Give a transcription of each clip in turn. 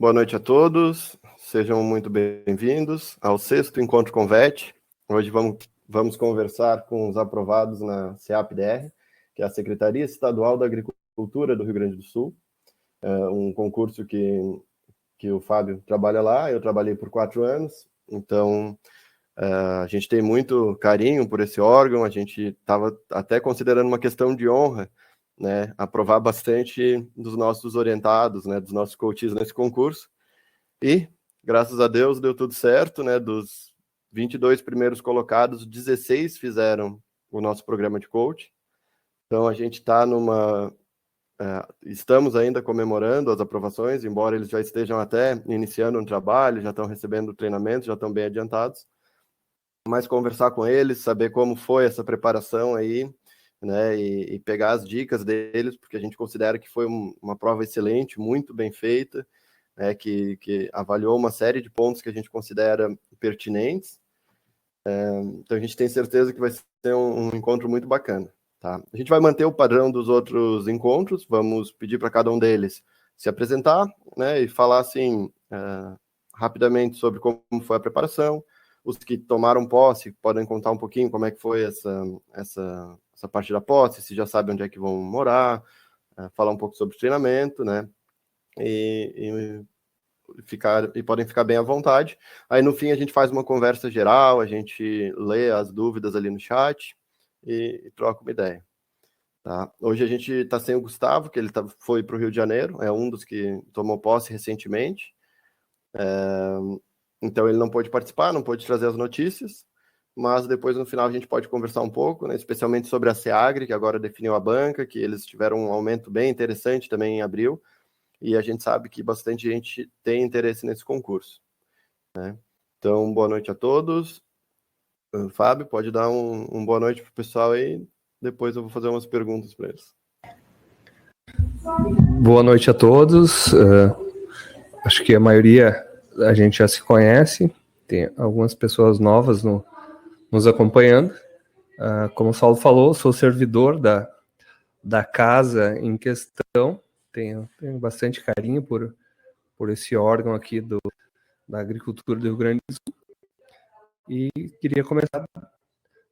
boa noite a todos, sejam muito bem-vindos ao 6º Encontro com VET. Hoje vamos conversar com os aprovados na SEAP-DR, que é a Secretaria Estadual da Agricultura do Rio Grande do Sul, um concurso que o Fábio trabalha lá, eu trabalhei por 4 anos, então a gente tem muito carinho por esse órgão, a gente estava até considerando uma questão de honra, né, aprovar bastante dos nossos orientados, né, dos nossos coaches nesse concurso, e graças a Deus deu tudo certo, né, dos 22 primeiros colocados, 16 fizeram o nosso programa de coach, então a gente está estamos ainda comemorando as aprovações, embora eles já estejam até iniciando um trabalho, já estão recebendo treinamento, já estão bem adiantados, mas conversar com eles, saber como foi essa preparação aí, né, e pegar as dicas deles, porque a gente considera que foi uma prova excelente, muito bem feita, né, que avaliou uma série de pontos que a gente considera pertinentes. Então a gente tem certeza que vai ser um encontro muito bacana. Tá? A gente vai manter o padrão dos outros encontros, vamos pedir para cada um deles se apresentar, né, e falar assim, rapidamente sobre como foi a preparação. Os que tomaram posse podem contar um pouquinho como é que foi essa parte da posse, se já sabem onde é que vão morar, falar um pouco sobre o treinamento, né? E podem ficar bem à vontade. Aí no fim a gente faz uma conversa geral, a gente lê as dúvidas ali no chat e troca uma ideia. Tá? Hoje a gente está sem o Gustavo, que ele foi para o Rio de Janeiro, é um dos que tomou posse recentemente. Então ele não pôde participar, não pôde trazer as notícias, mas depois no final a gente pode conversar um pouco, né, especialmente sobre a SEAGRE, que agora definiu a banca, que eles tiveram um aumento bem interessante também em abril, e a gente sabe que bastante gente tem interesse nesse concurso. Né? Então, boa noite a todos. Fábio, pode dar um boa noite para o pessoal aí, depois eu vou fazer umas perguntas para eles. Boa noite a todos. Acho que a maioria a gente já se conhece, tem algumas pessoas novas nos acompanhando. Como o Saulo falou, sou servidor da casa em questão, tenho bastante carinho por esse órgão aqui da agricultura do Rio Grande do Sul. E queria começar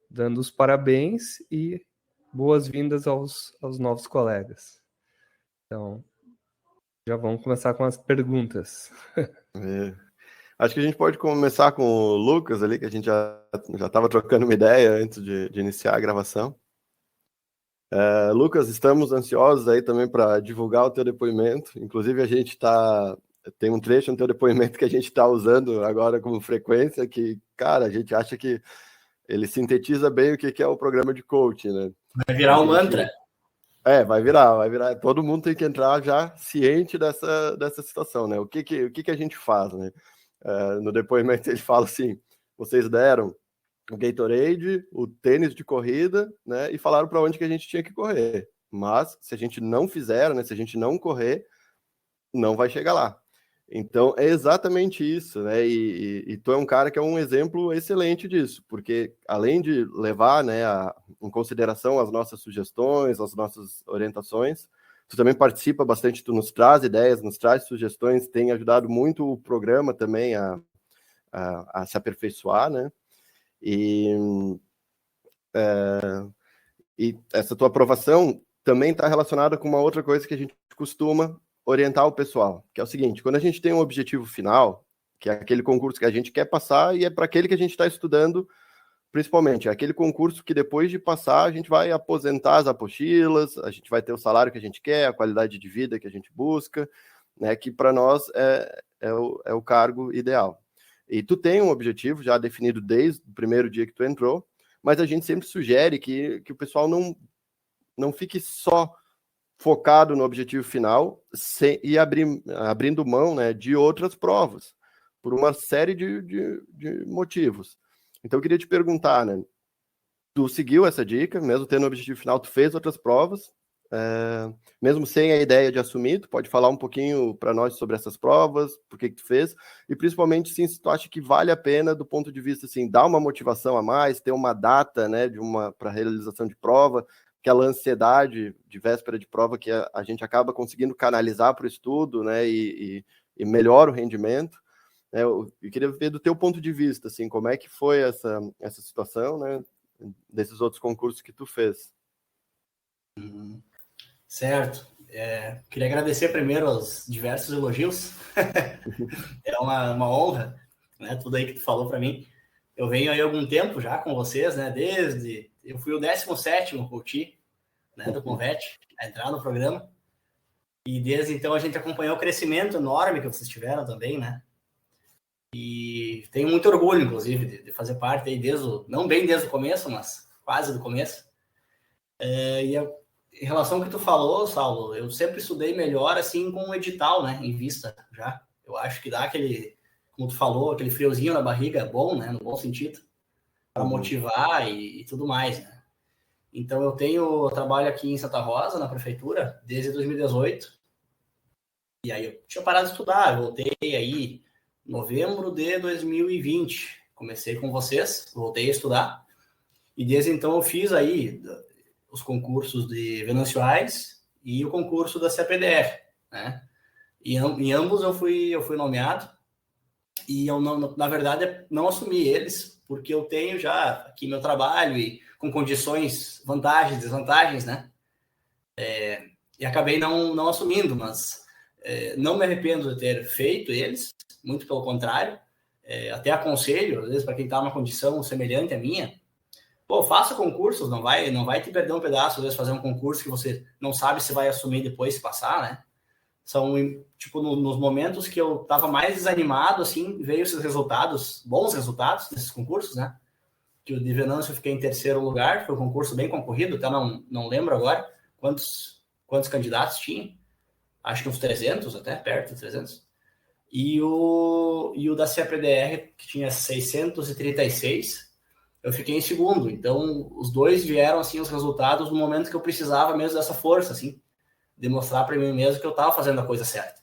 dando os parabéns e boas-vindas aos novos colegas. Então, já vamos começar com as perguntas. Acho que a gente pode começar com o Lucas ali, que a gente já estava trocando uma ideia antes de iniciar a gravação. Lucas, estamos ansiosos aí também para divulgar o teu depoimento. Inclusive, a gente tem um trecho no teu depoimento que a gente está usando agora como frequência, que, cara, a gente acha que ele sintetiza bem o que é o programa de coaching, né? Vai virar um mantra. Vai virar. Todo mundo tem que entrar já ciente dessa situação, né? O que a gente faz, né? No depoimento ele fala assim, vocês deram o Gatorade, o tênis de corrida, né? E falaram para onde que a gente tinha que correr. Mas se a gente não fizer, né? Se a gente não correr, não vai chegar lá. Então é exatamente isso, né? E tu é um cara que é um exemplo excelente disso, porque além de levar, né, em consideração as nossas sugestões, as nossas orientações, tu também participa bastante, tu nos traz ideias, nos traz sugestões, tem ajudado muito o programa também a se aperfeiçoar, né? E essa tua aprovação também está relacionada com uma outra coisa que a gente costuma orientar o pessoal, que é o seguinte, quando a gente tem um objetivo final, que é aquele concurso que a gente quer passar e é para aquele que a gente está estudando, principalmente, é aquele concurso que depois de passar a gente vai aposentar as apostilas, a gente vai ter o salário que a gente quer, a qualidade de vida que a gente busca, né, que para nós é o cargo ideal. E tu tem um objetivo já definido desde o primeiro dia que tu entrou, mas a gente sempre sugere que o pessoal não fique só focado no objetivo final e abrindo mão, né, de outras provas, por uma série de motivos. Então, eu queria te perguntar, né, tu seguiu essa dica, mesmo tendo o objetivo final, tu fez outras provas, mesmo sem a ideia de assumir, tu pode falar um pouquinho para nós sobre essas provas, por que tu fez, e principalmente, sim, se tu acha que vale a pena do ponto de vista, assim, dar uma motivação a mais, ter uma data, né, para realização de prova, aquela ansiedade de véspera de prova que a gente acaba conseguindo canalizar para o estudo, né, e e melhora o rendimento. Eu queria ver do teu ponto de vista, assim, como é que foi essa situação, né, desses outros concursos que tu fez. Certo. Queria agradecer primeiro os diversos elogios. É uma honra, né, tudo aí que tu falou para mim. Eu venho aí há algum tempo já com vocês, né, eu fui o 17º coach, né, do Convet, a entrar no programa. E desde então a gente acompanhou o crescimento enorme que vocês tiveram também, né? E tenho muito orgulho, inclusive, de fazer parte aí não bem desde o começo, mas quase do começo. Em relação ao que tu falou, Saulo, eu sempre estudei melhor assim com o edital, né, em vista já. Eu acho que dá aquele, como tu falou, aquele friozinho na barriga, bom, né, no bom sentido, para motivar e tudo mais, né? Então eu trabalho aqui em Santa Rosa, na prefeitura, desde 2018. E aí eu tinha parado de estudar, eu voltei aí em novembro de 2020. Comecei com vocês, voltei a estudar. E desde então eu fiz aí os concursos de Venancio e o concurso da CPDR, né? E em ambos eu fui nomeado. E eu, não, na verdade, não assumi eles, porque eu tenho já aqui meu trabalho e com condições, vantagens, desvantagens, né? E acabei não assumindo, mas não me arrependo de ter feito eles, muito pelo contrário. Até aconselho, às vezes, para quem está numa condição semelhante à minha, faça concursos, não vai te perder um pedaço, às vezes, fazer um concurso que você não sabe se vai assumir depois, se passar, né? São, tipo, nos momentos que eu estava mais desanimado, assim, veio esses resultados, bons resultados desses concursos, né? Que o de Venâncio eu fiquei em 3º lugar, foi um concurso bem concorrido, até não lembro agora quantos candidatos tinha, acho que uns 300, até perto de 300. E o da CPDR, que tinha 636, eu fiquei em 2º. Então, os dois vieram, assim, os resultados no momento que eu precisava mesmo dessa força, assim, demonstrar para mim mesmo que eu estava fazendo a coisa certa.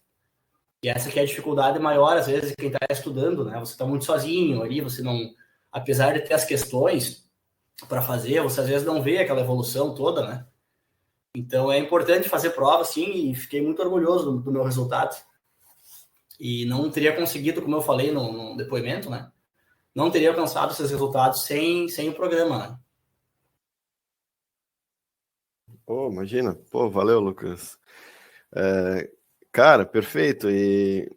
E essa que é a dificuldade maior, às vezes, de quem está estudando, né? Você está muito sozinho ali, você não... Apesar de ter as questões para fazer, você às vezes não vê aquela evolução toda, né? Então, é importante fazer prova, sim, e fiquei muito orgulhoso do meu resultado. E não teria conseguido, como eu falei no depoimento, né? Não teria alcançado esses resultados sem o programa, né? Imagina. Valeu, Lucas. Cara, perfeito. E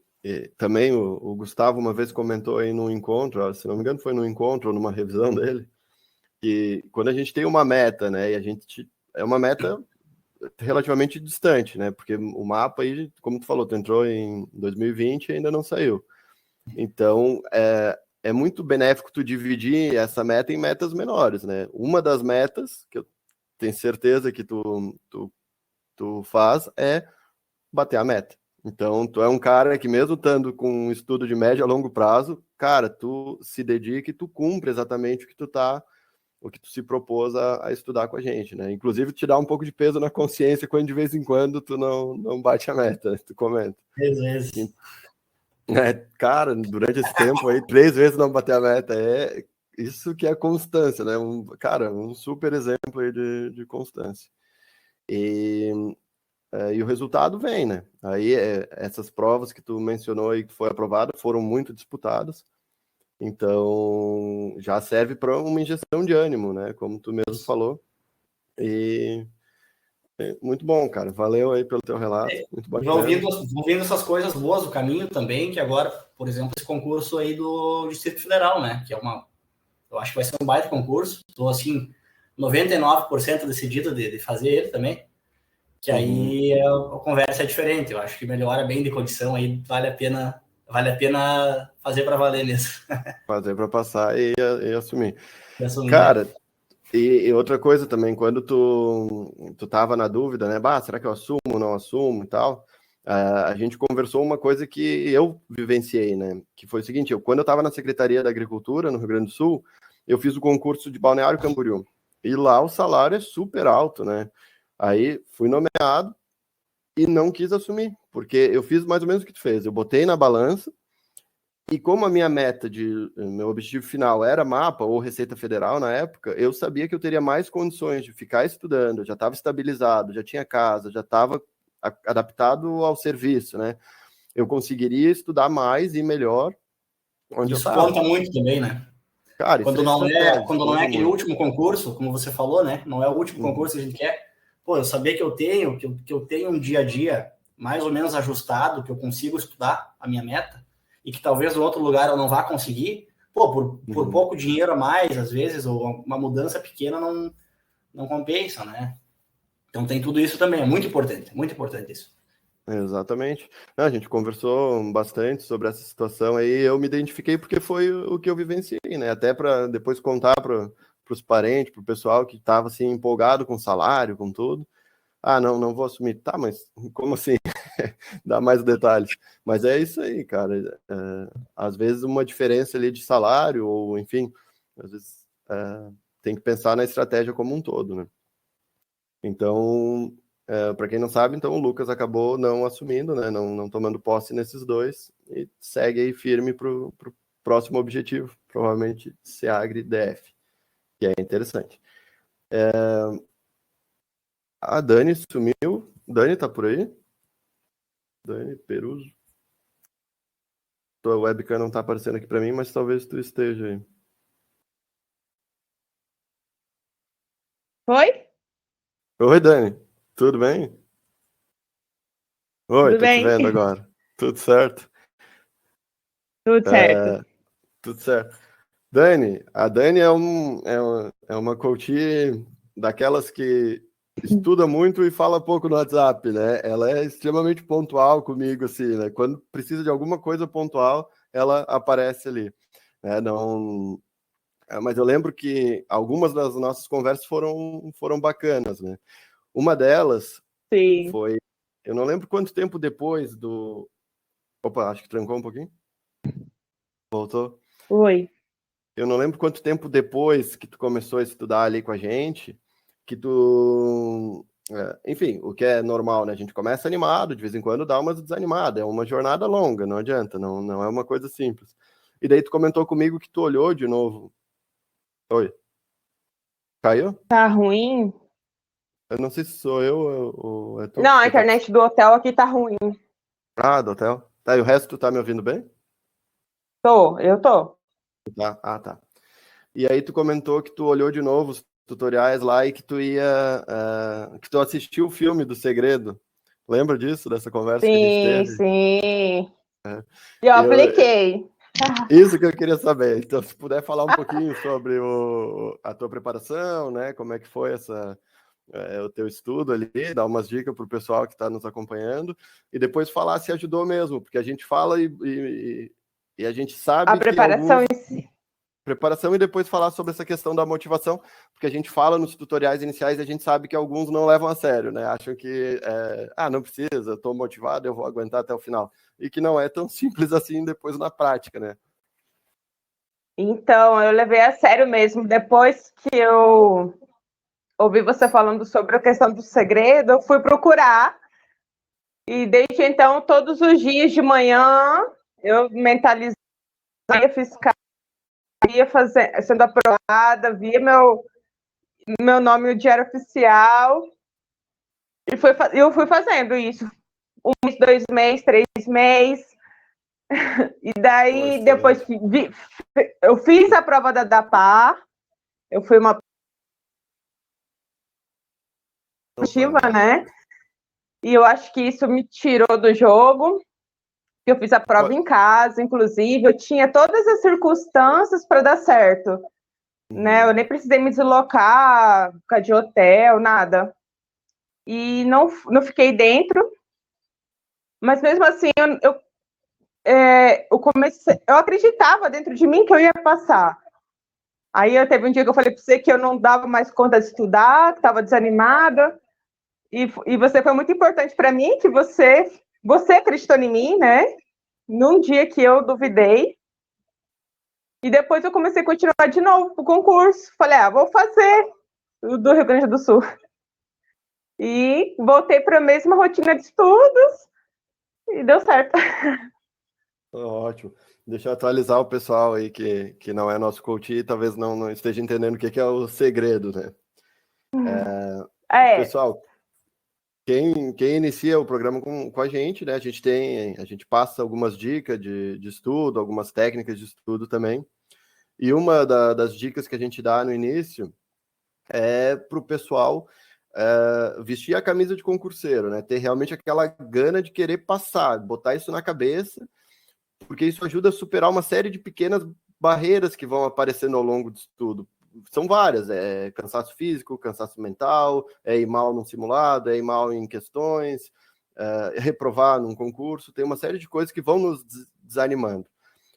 também o Gustavo uma vez comentou aí num encontro, se não me engano foi num encontro ou numa revisão dele, que quando a gente tem uma meta, né, e a gente é uma meta relativamente distante, né, porque o mapa aí, como tu falou, tu entrou em 2020 e ainda não saiu. Então, é muito benéfico tu dividir essa meta em metas menores, né? Uma das metas, que eu tenho certeza que tu faz, é bater a meta. Então, tu é um cara que mesmo estando com um estudo de médio a longo prazo, cara, tu se dedica e tu cumpre exatamente o que tu se propôs a estudar com a gente, né? Inclusive, te dá um pouco de peso na consciência quando de vez em quando tu não bate a meta, tu comenta. 3 vezes. Cara, durante esse tempo aí, 3 vezes não bater a meta, isso que é constância, né? Um super exemplo aí de constância. E o resultado vem, né? Aí essas provas que tu mencionou aí que foi aprovada foram muito disputadas, então já serve para uma injeção de ânimo, né? Como tu mesmo falou. E muito bom, cara. Valeu aí pelo teu relato. Muito bacana. Vão vindo essas coisas boas do caminho também, que agora, por exemplo, esse concurso aí do Distrito Federal, né? Que eu acho que vai ser um baita concurso. Estou, assim, 99% decidido de fazer ele também. Que aí a conversa é diferente. Eu acho que melhora bem de condição, aí vale a pena fazer para valer mesmo. Fazer para passar e assumir. Assumir, Cara, né? e outra coisa também, quando tu tava na dúvida, né? Será que eu assumo, não assumo e tal? A gente conversou uma coisa que eu vivenciei, né? Que foi o seguinte, quando eu estava na Secretaria da Agricultura, no Rio Grande do Sul, eu fiz o concurso de Balneário Camboriú. E lá o salário é super alto, né? Aí fui nomeado e não quis assumir, porque eu fiz mais ou menos o que tu fez. Eu botei na balança e como a minha meu objetivo final era mapa ou Receita Federal na época, eu sabia que eu teria mais condições de ficar estudando, eu já estava estabilizado, já tinha casa, já estava adaptado ao serviço, né? eu conseguiria estudar mais e melhor onde eu Isso estava. conta muito também, né? Cara, Quando isso é quando não é aquele muito. último concurso, como você falou, né? Não é o último concurso que a gente quer. Pô, eu saber que eu tenho um dia a dia mais ou menos ajustado, que eu consigo estudar a minha meta, e que talvez no outro lugar eu não vá conseguir, pô, por pouco dinheiro a mais, às vezes, ou uma mudança pequena não compensa, né? Então tem tudo isso também, é muito importante isso. Exatamente. Não, a gente conversou bastante sobre essa situação aí, eu me identifiquei porque foi o que eu vivenciei, né? Até para depois contar para os parentes, para o pessoal que estava assim empolgado com o salário, com tudo. Ah, não vou assumir. Tá, mas como assim? Dá mais detalhes. Mas é isso aí, cara. Às vezes uma diferença ali de salário, ou enfim, às vezes tem que pensar na estratégia como um todo, né? Então, para quem não sabe, então o Lucas acabou não assumindo, né? Não tomando posse nesses dois e segue aí firme para o próximo objetivo, provavelmente Seagre DF, que é interessante. A Dani sumiu. Dani, tá por aí? Dani Peruso. Tua webcam não tá aparecendo aqui para mim, mas talvez tu esteja aí. Oi? Oi, Dani. Tudo bem? Oi, Tudo tô te bem? vendo agora. Tudo certo? Tudo certo. Tudo certo. Dani, a Dani é uma coach daquelas que estuda muito e fala pouco no WhatsApp, né? Ela é extremamente pontual comigo, assim, né? Quando precisa de alguma coisa pontual, ela aparece ali, né? Não, mas eu lembro que algumas das nossas conversas foram bacanas, né? Uma delas Sim. foi, eu não lembro quanto tempo depois do... Opa, acho que trancou um pouquinho. Voltou. Oi. Eu não lembro quanto tempo depois que tu começou a estudar ali com a gente, que tu... enfim, o que é normal, né? A gente começa animado, de vez em quando dá umas desanimadas. É uma jornada longa, não adianta, não é uma coisa simples. E daí tu comentou comigo que tu olhou de novo. Oi, caiu? Tá ruim? Eu não sei se sou eu ou é tu Não, a que tá... internet do hotel aqui tá ruim. Ah, do hotel. Tá, e o resto tu tá me ouvindo bem? Eu tô. Tá. Ah, tá. E aí tu comentou que tu olhou de novo os tutoriais lá e que tu que tu assistiu o filme do Segredo. Lembra disso, dessa conversa que a gente Sim, teve? sim. É. Eu Eu, apliquei. isso que eu queria saber. Então, se puder falar um pouquinho sobre a tua preparação, né? Como é que foi o teu estudo ali, dar umas dicas para o pessoal que está nos acompanhando, e depois falar se ajudou mesmo, porque a gente fala e a gente A sabe que preparação alguns em si. preparação e depois falar sobre essa questão da motivação, porque a gente fala nos tutoriais iniciais e a gente sabe que alguns não levam a sério, né? Acham que, não precisa, estou motivado, eu vou aguentar até o final. E que não é tão simples assim depois na prática, né? Então, eu levei a sério mesmo. Depois que eu ouvi você falando sobre a questão do segredo, eu fui procurar. E desde então, todos os dias de manhã, eu mentalizei, fiscal, ia sendo aprovada, via meu nome no Diário Oficial. E eu fui fazendo isso. 1 mês, 2 meses, 3 meses. E Pô, daí, depois excelente. eu fiz a prova da DAPA. Eu fui uma positiva, Opa. né? E eu acho que isso me tirou do jogo. Eu fiz a prova em casa, inclusive. Eu tinha todas as circunstâncias para dar certo. Né? Eu nem precisei me deslocar, ficar de hotel, nada. E não fiquei dentro. Mas mesmo assim, eu acreditava dentro de mim que eu ia passar. Aí teve um dia que eu falei para você que eu não dava mais conta de estudar, que estava desanimada. E você foi muito importante para mim, que você acreditou em mim, né? Num dia que eu duvidei. E depois eu comecei a continuar de novo o concurso. Falei, vou fazer o do Rio Grande do Sul. E voltei para a mesma rotina de estudos e deu certo. Ótimo. Deixa eu atualizar o pessoal aí que não é nosso coach e talvez não esteja entendendo o que é o segredo, né? É, Pessoal, Quem inicia o programa com a gente, né? A gente passa algumas dicas de estudo, algumas técnicas de estudo também. E uma das dicas que a gente dá no início é para o pessoal vestir a camisa de concurseiro, né? Ter realmente aquela gana de querer passar, botar isso na cabeça, porque isso ajuda a superar uma série de pequenas barreiras que vão aparecendo ao longo do estudo. São várias, cansaço físico, cansaço mental, ir mal num simulado, ir mal em questões, reprovar num concurso, tem uma série de coisas que vão nos desanimando.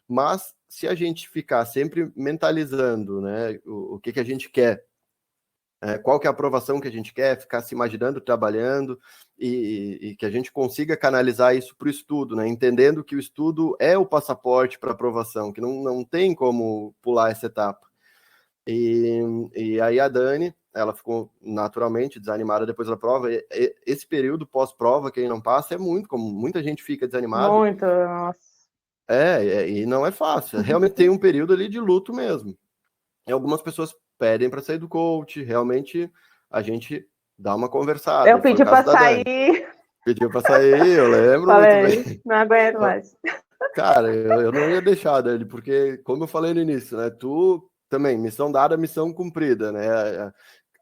Mas se a gente ficar sempre mentalizando, né, o que a gente quer, qual que é a aprovação que a gente quer, ficar se imaginando trabalhando e que a gente consiga canalizar isso para o estudo, né? Entendendo que o estudo é o passaporte para aprovação, que não tem como pular essa etapa. E aí a Dani, ela ficou naturalmente desanimada depois da prova. Esse período pós-prova, quem não passa, é muito comum. Muita gente fica desanimada. Muito, nossa. E não é fácil. Realmente tem um período ali de luto mesmo. E algumas pessoas pedem para sair do coach, realmente a gente dá uma conversada. Eu pedi para sair. Pediu para sair, eu lembro. Falei, muito bem. Não aguento mais. Cara, eu não ia deixar, Dani, porque, como eu falei no início, né, tu também, missão dada, missão cumprida, né,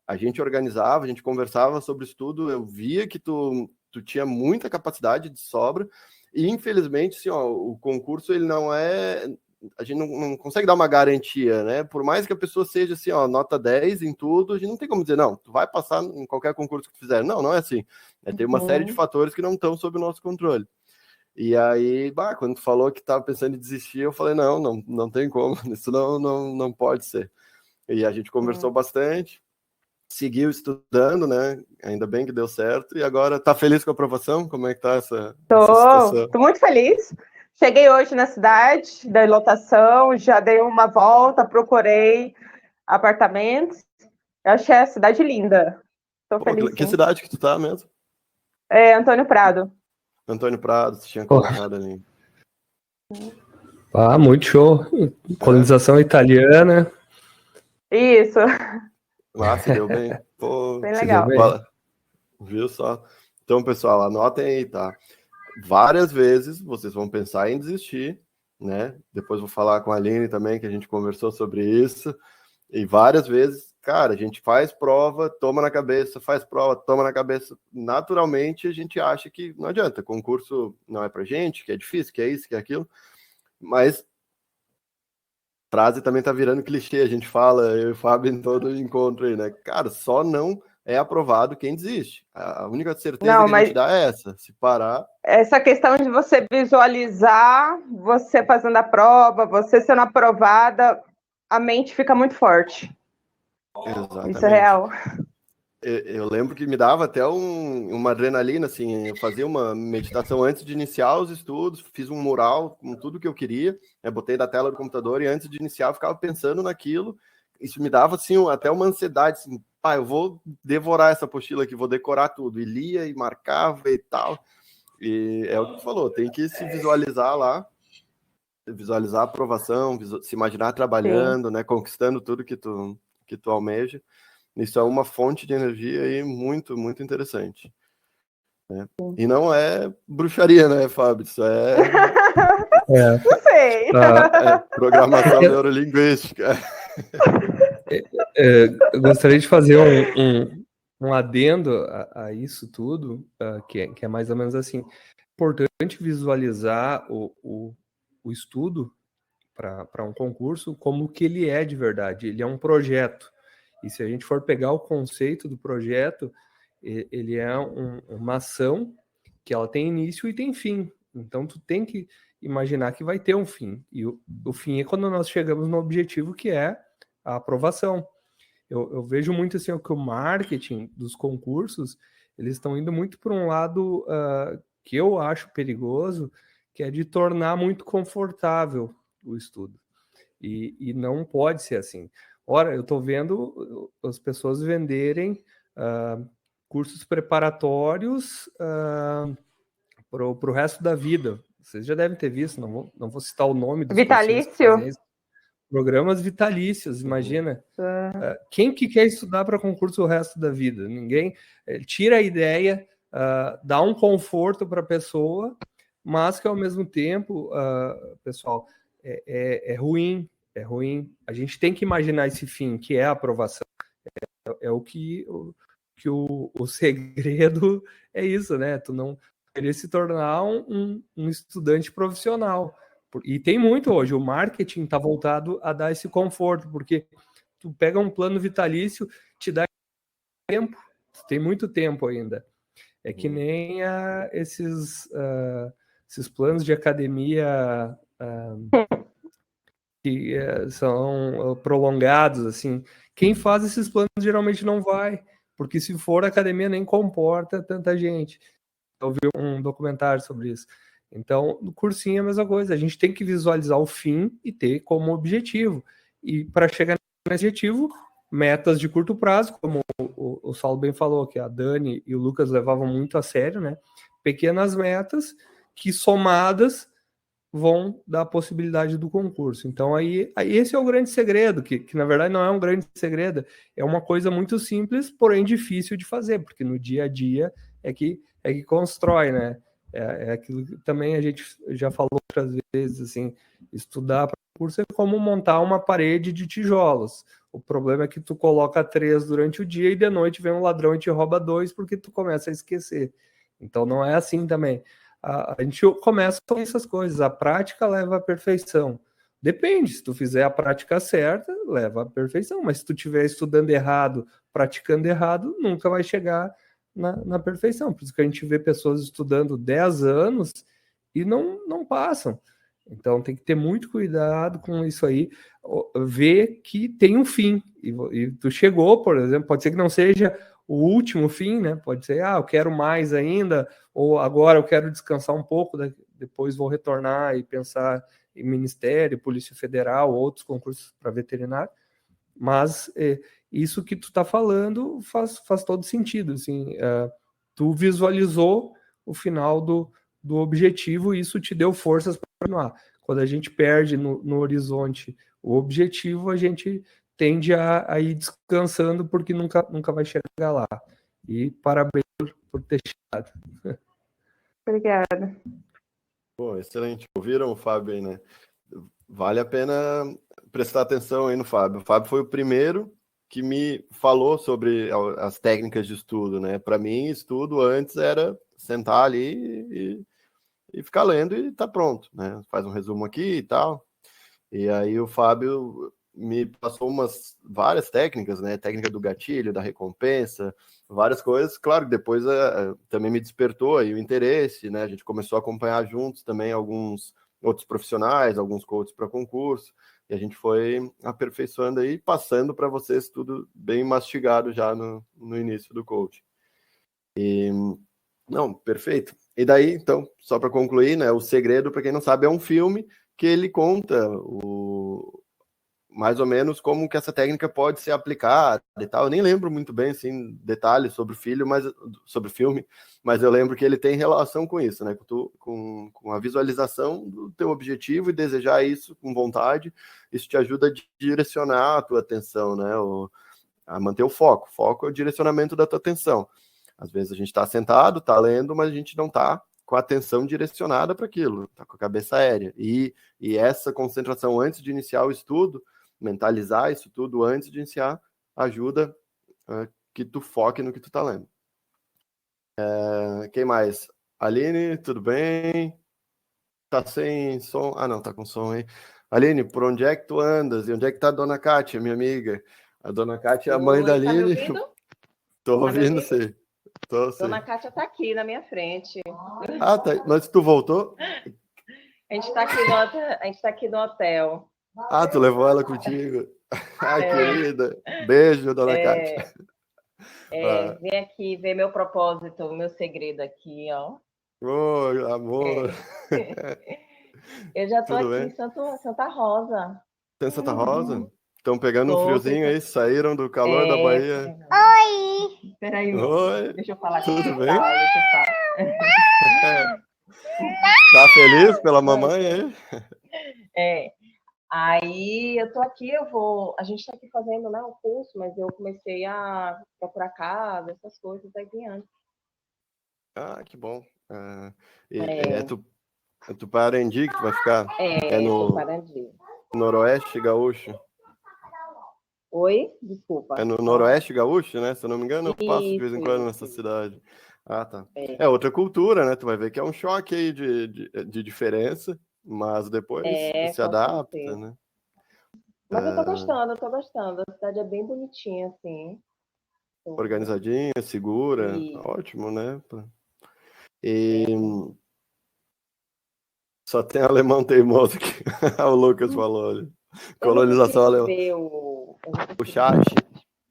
a gente organizava, a gente conversava sobre isso tudo, eu via que tu tinha muita capacidade de sobra, e infelizmente, assim, ó, o concurso, ele não é... A gente não consegue dar uma garantia, né? Por mais que a pessoa seja assim, ó, nota 10 em tudo, a gente não tem como dizer, não, tu vai passar em qualquer concurso que tu fizer. Não é assim. Tem uma série de fatores que não estão sob o nosso controle. E aí, quando tu falou que estava pensando em desistir, eu falei, não tem como, isso não pode ser. E a gente conversou bastante, seguiu estudando, né? Ainda bem que deu certo. E agora, tá feliz com a aprovação? Como é que tá essa situação? Tô muito feliz. Cheguei hoje na cidade da lotação, já dei uma volta, procurei apartamentos. Eu achei a cidade linda. Tô feliz. Que cidade que tu tá mesmo? Antônio Prado. Antônio Prado, você tinha colocado ali. Muito show. Colonização italiana. Isso. Se deu bem. Pô, bem legal. Viu só? Então, pessoal, anotem aí, tá? Várias vezes vocês vão pensar em desistir, né? Depois vou falar com a Aline também, que a gente conversou sobre isso. E várias vezes, cara, a gente faz prova, toma na cabeça, faz prova, toma na cabeça. Naturalmente, a gente acha que não adianta. Concurso não é pra gente, que é difícil, que é isso, que é aquilo. Mas frase também tá virando clichê, a gente fala, eu e o Fábio em todo encontro aí, né? Cara, só não é aprovado quem desiste. A única certeza que a gente dá é essa. Se parar... Essa questão de você visualizar, você fazendo a prova, você sendo aprovada, a mente fica muito forte. Exatamente. Isso é real. Eu lembro que me dava até uma adrenalina, assim, eu fazia uma meditação antes de iniciar os estudos, fiz um mural com tudo que eu queria, botei na tela do computador e antes de iniciar eu ficava pensando naquilo. Isso me dava, assim, até uma ansiedade, assim, eu vou devorar essa apostila aqui, vou decorar tudo. E lia e marcava e tal. E é o que tu falou, tem que se visualizar lá, visualizar a aprovação, se imaginar trabalhando, né, conquistando tudo que tu almeja. Isso é uma fonte de energia aí muito, muito interessante. Né? E não é bruxaria, né, Fábio? Isso Não sei. Programação neurolinguística. Eu gostaria de fazer um adendo a isso tudo, que é mais ou menos assim. Importante visualizar o estudo para um concurso como que ele é de verdade. Ele é um projeto. E se a gente for pegar o conceito do projeto, ele é uma ação que ela tem início e tem fim. Então, tu tem que imaginar que vai ter um fim. E o fim é quando nós chegamos no objetivo, que é a aprovação. Eu vejo muito assim que o marketing dos concursos, eles estão indo muito para um lado que eu acho perigoso, que é de tornar muito confortável o estudo. E não pode ser assim. Ora, eu estou vendo as pessoas venderem cursos preparatórios para o resto da vida. Vocês já devem ter visto, não vou citar o nome dos vitalício. Programas vitalícios, imagina. Quem que quer estudar para concurso o resto da vida? Ninguém. Tira a ideia dá um conforto para a pessoa, mas que ao mesmo tempo, pessoal, é ruim, é ruim. A gente tem que imaginar esse fim, que é a aprovação. É o que o segredo é isso, né? Tu não querer se tornar um estudante profissional. E tem muito hoje, o marketing está voltado a dar esse conforto, porque tu pega um plano vitalício, te dá tempo, tem muito tempo ainda. É que nem esses planos de academia que são prolongados, assim. Quem faz esses planos geralmente não vai, porque se for a academia nem comporta tanta gente. Eu vi um documentário sobre isso. Então, no cursinho é a mesma coisa. A gente tem que visualizar o fim e ter como objetivo. E para chegar nesse objetivo, metas de curto prazo, como o Saulo bem falou, que a Dani e o Lucas levavam muito a sério, né? Pequenas metas que somadas vão dar a possibilidade do concurso. Então, aí esse é o grande segredo, que na verdade não é um grande segredo, é uma coisa muito simples, porém difícil de fazer, porque no dia a dia é que constrói, né? É aquilo que também a gente já falou outras vezes, assim, estudar para concurso é como montar uma parede de tijolos. O problema é que tu coloca 3 durante o dia e de noite vem um ladrão e te rouba 2 porque tu começa a esquecer. Então não é assim também. A gente começa com essas coisas, a prática leva à perfeição. Depende, se tu fizer a prática certa, leva à perfeição, mas se tu estiver estudando errado, praticando errado, nunca vai chegar na perfeição. Por isso que a gente vê pessoas estudando 10 anos e não passam. Então tem que ter muito cuidado com isso aí, ver que tem um fim. E tu chegou, por exemplo, pode ser que não seja o último fim, né? Pode ser, eu quero mais ainda, ou agora eu quero descansar um pouco, depois vou retornar e pensar em Ministério, Polícia Federal, outros concursos para veterinário. Mas isso que tu está falando faz todo sentido. Assim, tu visualizou o final do objetivo e isso te deu forças para continuar. Quando a gente perde no horizonte o objetivo, a gente tende a ir descansando porque nunca vai chegar lá. E parabéns por ter chegado. Obrigada. Bom, excelente. Ouviram o Fábio aí, né? Vale a pena prestar atenção aí no Fábio. O Fábio foi o primeiro que me falou sobre as técnicas de estudo, né? Para mim, estudo antes era sentar ali e ficar lendo e tá pronto, né? Faz um resumo aqui e tal. E aí o Fábio me passou várias técnicas, né? Técnica do gatilho, da recompensa, várias coisas. Claro que depois também me despertou aí o interesse, né? A gente começou a acompanhar juntos também alguns outros profissionais, alguns coaches para concurso, e a gente foi aperfeiçoando aí, passando para vocês tudo bem mastigado já no início do coaching. Não, perfeito. E daí, então, só para concluir, né? O Segredo, para quem não sabe, é um filme que ele conta mais ou menos como que essa técnica pode ser aplicada e tal. Eu nem lembro muito bem, assim, detalhes sobre o filme, mas eu lembro que ele tem relação com isso, né? Com a visualização do teu objetivo e desejar isso com vontade. Isso te ajuda a direcionar a tua atenção, né? A manter o foco. Foco é o direcionamento da tua atenção. Às vezes a gente está sentado, está lendo, mas a gente não está com a atenção direcionada para aquilo, está com a cabeça aérea. E essa concentração antes de iniciar o estudo, mentalizar isso tudo antes de iniciar, ajuda que tu foque no que tu está lendo. Quem mais? Aline, tudo bem? Tá sem som? Ah, não, tá com som aí. Aline, por onde é que tu andas? E onde é que tá a dona Kátia, minha amiga? A dona Kátia é a mãe da Aline. Tá me ouvindo? Tô ouvindo, sim. Dona Kátia tá aqui na minha frente. Ah, tá. Mas tu voltou? A gente tá aqui no hotel. Ah, tu levou ela contigo. Ai, querida. Beijo, dona Kátia. Vem aqui ver meu propósito, meu segredo aqui, ó. Oi, amor. Eu já tô Tudo aqui bem? em Santa Rosa. Tem Santa Rosa? Estão pegando um friozinho aí, saíram do calor da Bahia. Oi! Peraí, Oi. deixa eu falar aqui. Tudo bem? Deixa eu falar. Tá feliz pela mamãe aí? Aí eu tô aqui, a gente tá aqui fazendo, né, um curso, mas eu comecei a procurar casa, essas coisas aí antes. Ah, que bom. É Tuparendi que tu vai ficar? É no Tuparendi. Noroeste Gaúcho? Oi? Desculpa. É no Noroeste Gaúcho, né? Se eu não me engano, eu passo de vez em quando nessa Isso. cidade. Ah, tá. É outra cultura, né? Tu vai ver que é um choque aí de diferença, mas depois se Com adapta, certeza. né? Mas eu tô gostando. A cidade é bem bonitinha, assim. Organizadinha, segura, E... ótimo, né? E só tem alemão teimoso que o Lucas falou ali. Colonização alemã. Ver o chat.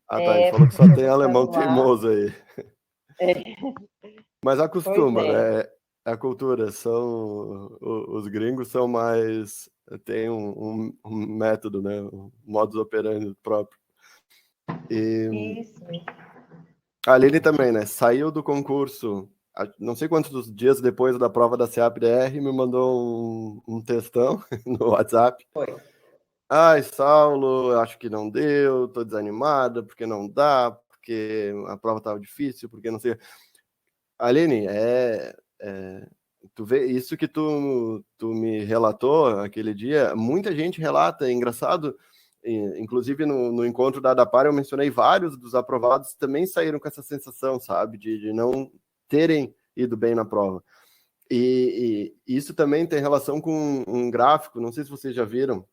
Ah, tá. Ele falou que só tem alemão teimoso aí. Mas acostuma, né? A cultura são os gringos são mais tem um método, né? Um modus operandi próprio. E Isso. a Aline também, né? Saiu do concurso, não sei quantos dias depois da prova da CEAP-DR, me mandou um textão no WhatsApp. Foi. Ai, Saulo, acho que não deu, tô desanimada, porque não dá, porque a prova estava difícil, porque não sei. Aline, tu vê isso que tu me relatou aquele dia, muita gente relata, é engraçado, inclusive no encontro da ADAPAR eu mencionei vários dos aprovados também saíram com essa sensação, sabe, de não terem ido bem na prova. E isso também tem relação com um gráfico, não sei se vocês já viram,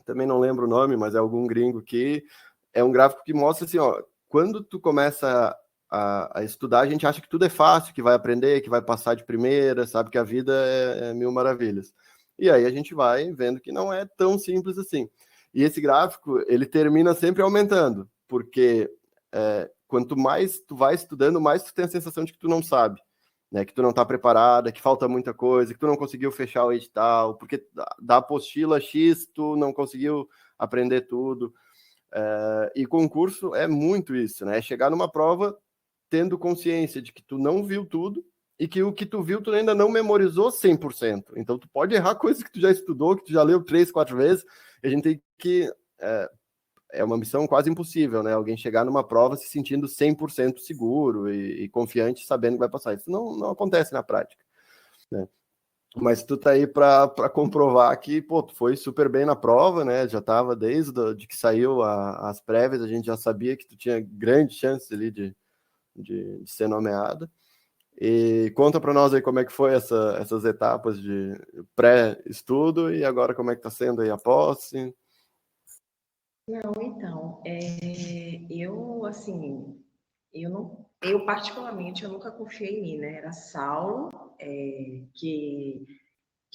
também não lembro o nome, mas é algum gringo que é um gráfico que mostra assim, ó, quando tu começa a estudar, a gente acha que tudo é fácil, que vai aprender, que vai passar de primeira, sabe que a vida é mil maravilhas. E aí a gente vai vendo que não é tão simples assim. E esse gráfico, ele termina sempre aumentando, porque quanto mais tu vai estudando, mais tu tem a sensação de que tu não sabe, né, que tu não está preparada, que falta muita coisa, que tu não conseguiu fechar o edital, porque da apostila X tu não conseguiu aprender tudo. E concurso é muito isso, né? É chegar numa prova tendo consciência de que tu não viu tudo e que o que tu viu tu ainda não memorizou 100%. Então tu pode errar coisas que tu já estudou, que tu já leu 3, 4 vezes, e a gente tem que... É uma missão quase impossível, né? Alguém chegar numa prova se sentindo 100% seguro e confiante, sabendo que vai passar. Isso não acontece na prática, né? Mas tu tá aí para comprovar que, pô, tu foi super bem na prova, né? Já tava desde de que saiu as prévias, a gente já sabia que tu tinha grande chance ali de ser nomeada. E conta para nós aí como é que foi essas etapas de pré-estudo e agora como é que tá sendo aí a posse. Não, então, eu particularmente, eu nunca confiei em mim, né? Era Saulo, que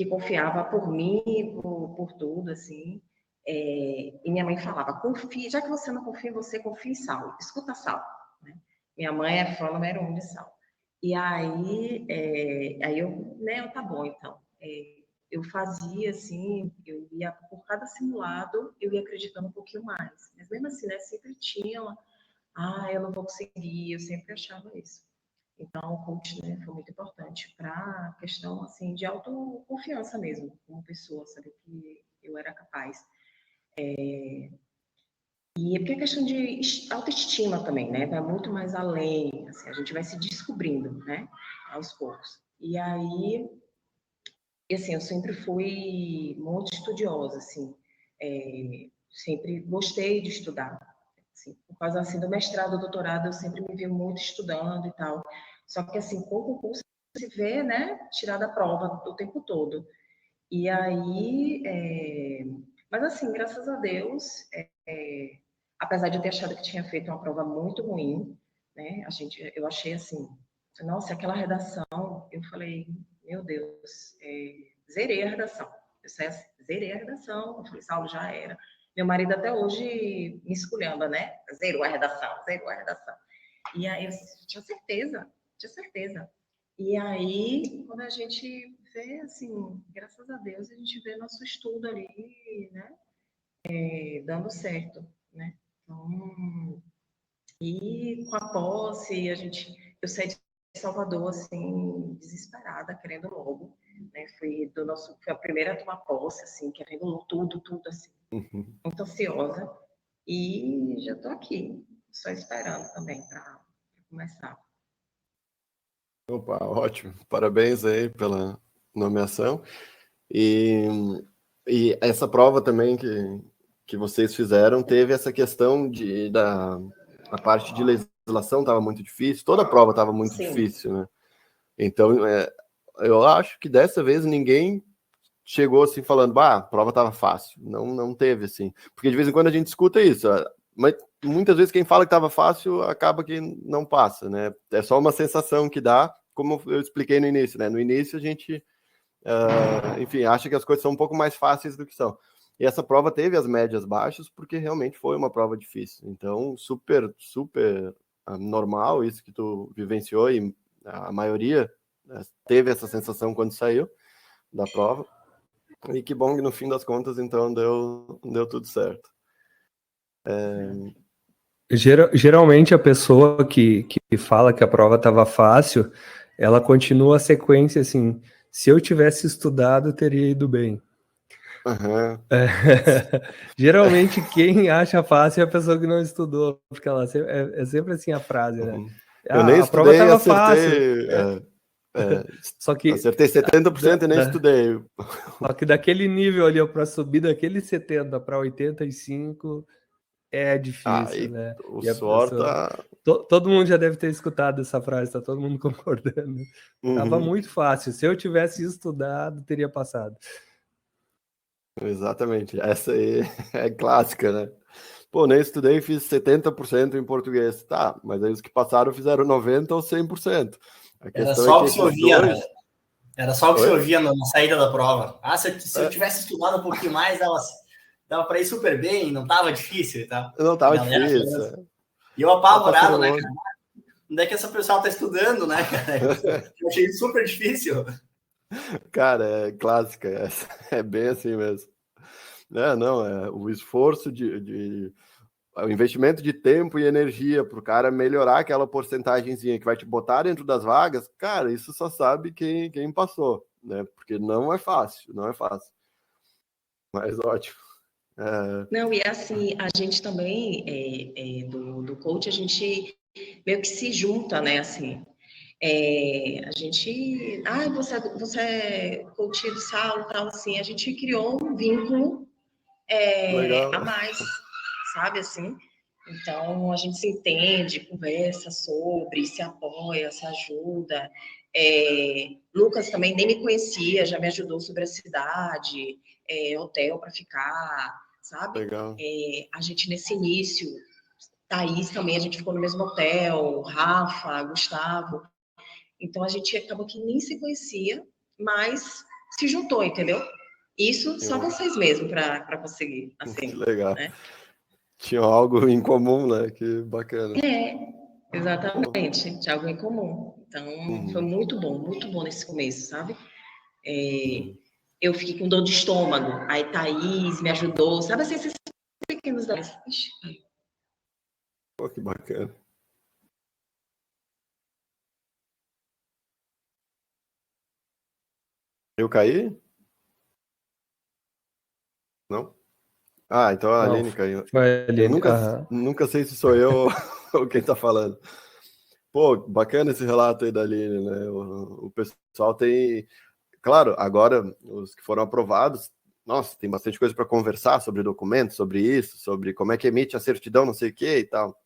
confiava por mim, por tudo, assim. E minha mãe falava, confia, já que você não confia em você, confia em Saulo, escuta Saulo, né? Minha mãe é fã número 1 de Saulo. E aí eu, né, tá bom, então. Eu fazia assim, eu ia por cada simulado, eu ia acreditando um pouquinho mais. Mas mesmo assim, né, sempre tinha, eu não vou conseguir, eu sempre achava isso. Então, o coach, né, foi muito importante para a questão assim de autoconfiança mesmo, como pessoa, saber que eu era capaz. E é porque é questão de autoestima também, né? Vai muito mais além, assim, a gente vai se descobrindo, né, aos poucos. E aí, assim, eu sempre fui muito estudiosa, assim, sempre gostei de estudar. Assim, por causa assim, do mestrado, doutorado, eu sempre me vi muito estudando e tal. Só que, assim, com o concurso, se vê, né, tirar da prova o tempo todo. E aí, mas assim, graças a Deus, apesar de eu ter achado que tinha feito uma prova muito ruim, né, eu achei assim, nossa, aquela redação, eu falei, meu Deus, zerei a redação. Eu saí assim, zerei a redação, eu falei, Saulo, já era. Meu marido até hoje me esculhamba, né? Zerou a redação, zerou a redação. E aí eu tinha certeza. E aí, quando a gente vê, assim, graças a Deus, a gente vê nosso estudo ali, né? Dando certo, né? Então, e com a posse, eu saí de Salvador, assim, desesperada, querendo logo, né? Foi a primeira a tomar posse, assim, querendo tudo, assim, muito ansiosa. E já tô aqui, só esperando também para começar. Opa, ótimo. Parabéns aí pela nomeação. E, e essa prova também que vocês fizeram teve essa questão a parte de legislação estava muito difícil, toda a prova estava muito Sim. difícil, né? Então, eu acho que dessa vez ninguém chegou assim falando, a prova estava fácil. Não teve assim. Porque de vez em quando a gente escuta isso, mas muitas vezes quem fala que estava fácil acaba que não passa, né? É só uma sensação que dá, como eu expliquei no início, né? No início a gente, enfim, acha que as coisas são um pouco mais fáceis do que são. E essa prova teve as médias baixas porque realmente foi uma prova difícil. Então, super normal isso que tu vivenciou e a maioria teve essa sensação quando saiu da prova. E que bom que no fim das contas, então, deu tudo certo. Geralmente a pessoa que fala que a prova estava fácil, ela continua a sequência assim, se eu tivesse estudado, teria ido bem. Uhum. Geralmente quem acha fácil é a pessoa que não estudou, porque ela é sempre assim a frase, né? Eu nem a prova estudei, estava acertei. fácil. Só que Acertei 70% e nem estudei. Só que daquele nível ali, para subir daquele 70 para 85 é difícil, né? O E a suor pessoa... tá. Todo mundo já deve ter escutado essa frase, tá todo mundo concordando. Tava muito fácil. Se eu tivesse estudado, teria passado. Exatamente. Essa aí é clássica, né? Pô, nem estudei e fiz 70% em português. Tá, mas aí os que passaram fizeram 90% ou 100%. A Era questão só é o que que se esses ouvia, dois... né? Era só o que se Oi? ouvia na saída da prova. Se eu tivesse estudado um pouquinho mais, dava para ir super bem, não tava difícil e tal. Não A tava galera difícil. E eu Só passando apavorado, né, longe. cara? Onde é que essa pessoa tá estudando, né, cara? Eu achei super difícil. Cara, é clássica. É bem assim mesmo. Não, o esforço o investimento de tempo e energia para o cara melhorar aquela porcentagemzinha que vai te botar dentro das vagas, cara, isso só sabe quem passou, né? Porque não é fácil, não é fácil. Mas ótimo. Não, e assim, a gente também, do coach, a gente meio que se junta, né, assim. A gente, você é coach do Saulo, tal, assim, a gente criou um vínculo Legal. a mais, sabe, assim. Então, a gente se entende, conversa sobre, se apoia, se ajuda. Lucas também nem me conhecia, já me ajudou sobre a cidade, hotel para ficar, sabe? Legal. A gente, nesse início, Thaís também, a gente ficou no mesmo hotel, Rafa, Gustavo. Então, a gente acabou que nem se conhecia, mas se juntou, entendeu? Isso só vocês mesmo para conseguir, assim, Que legal. né? Tinha algo em comum, né? Que bacana. Exatamente, tinha algo em comum. Então, foi muito bom nesse começo, sabe? Eu fiquei com dor de estômago, aí Thaís me ajudou, sabe assim, esses pequenos detalhes. Pô, que bacana. Eu caí? Não? Então a Não, Aline caiu. foi a Eu Aline. nunca sei se sou eu ou quem tá falando. Pô, bacana esse relato aí da Aline, né? O pessoal tem... Claro, agora os que foram aprovados, nossa, tem bastante coisa para conversar sobre documentos, sobre isso, sobre como é que emite a certidão, não sei o que e tal.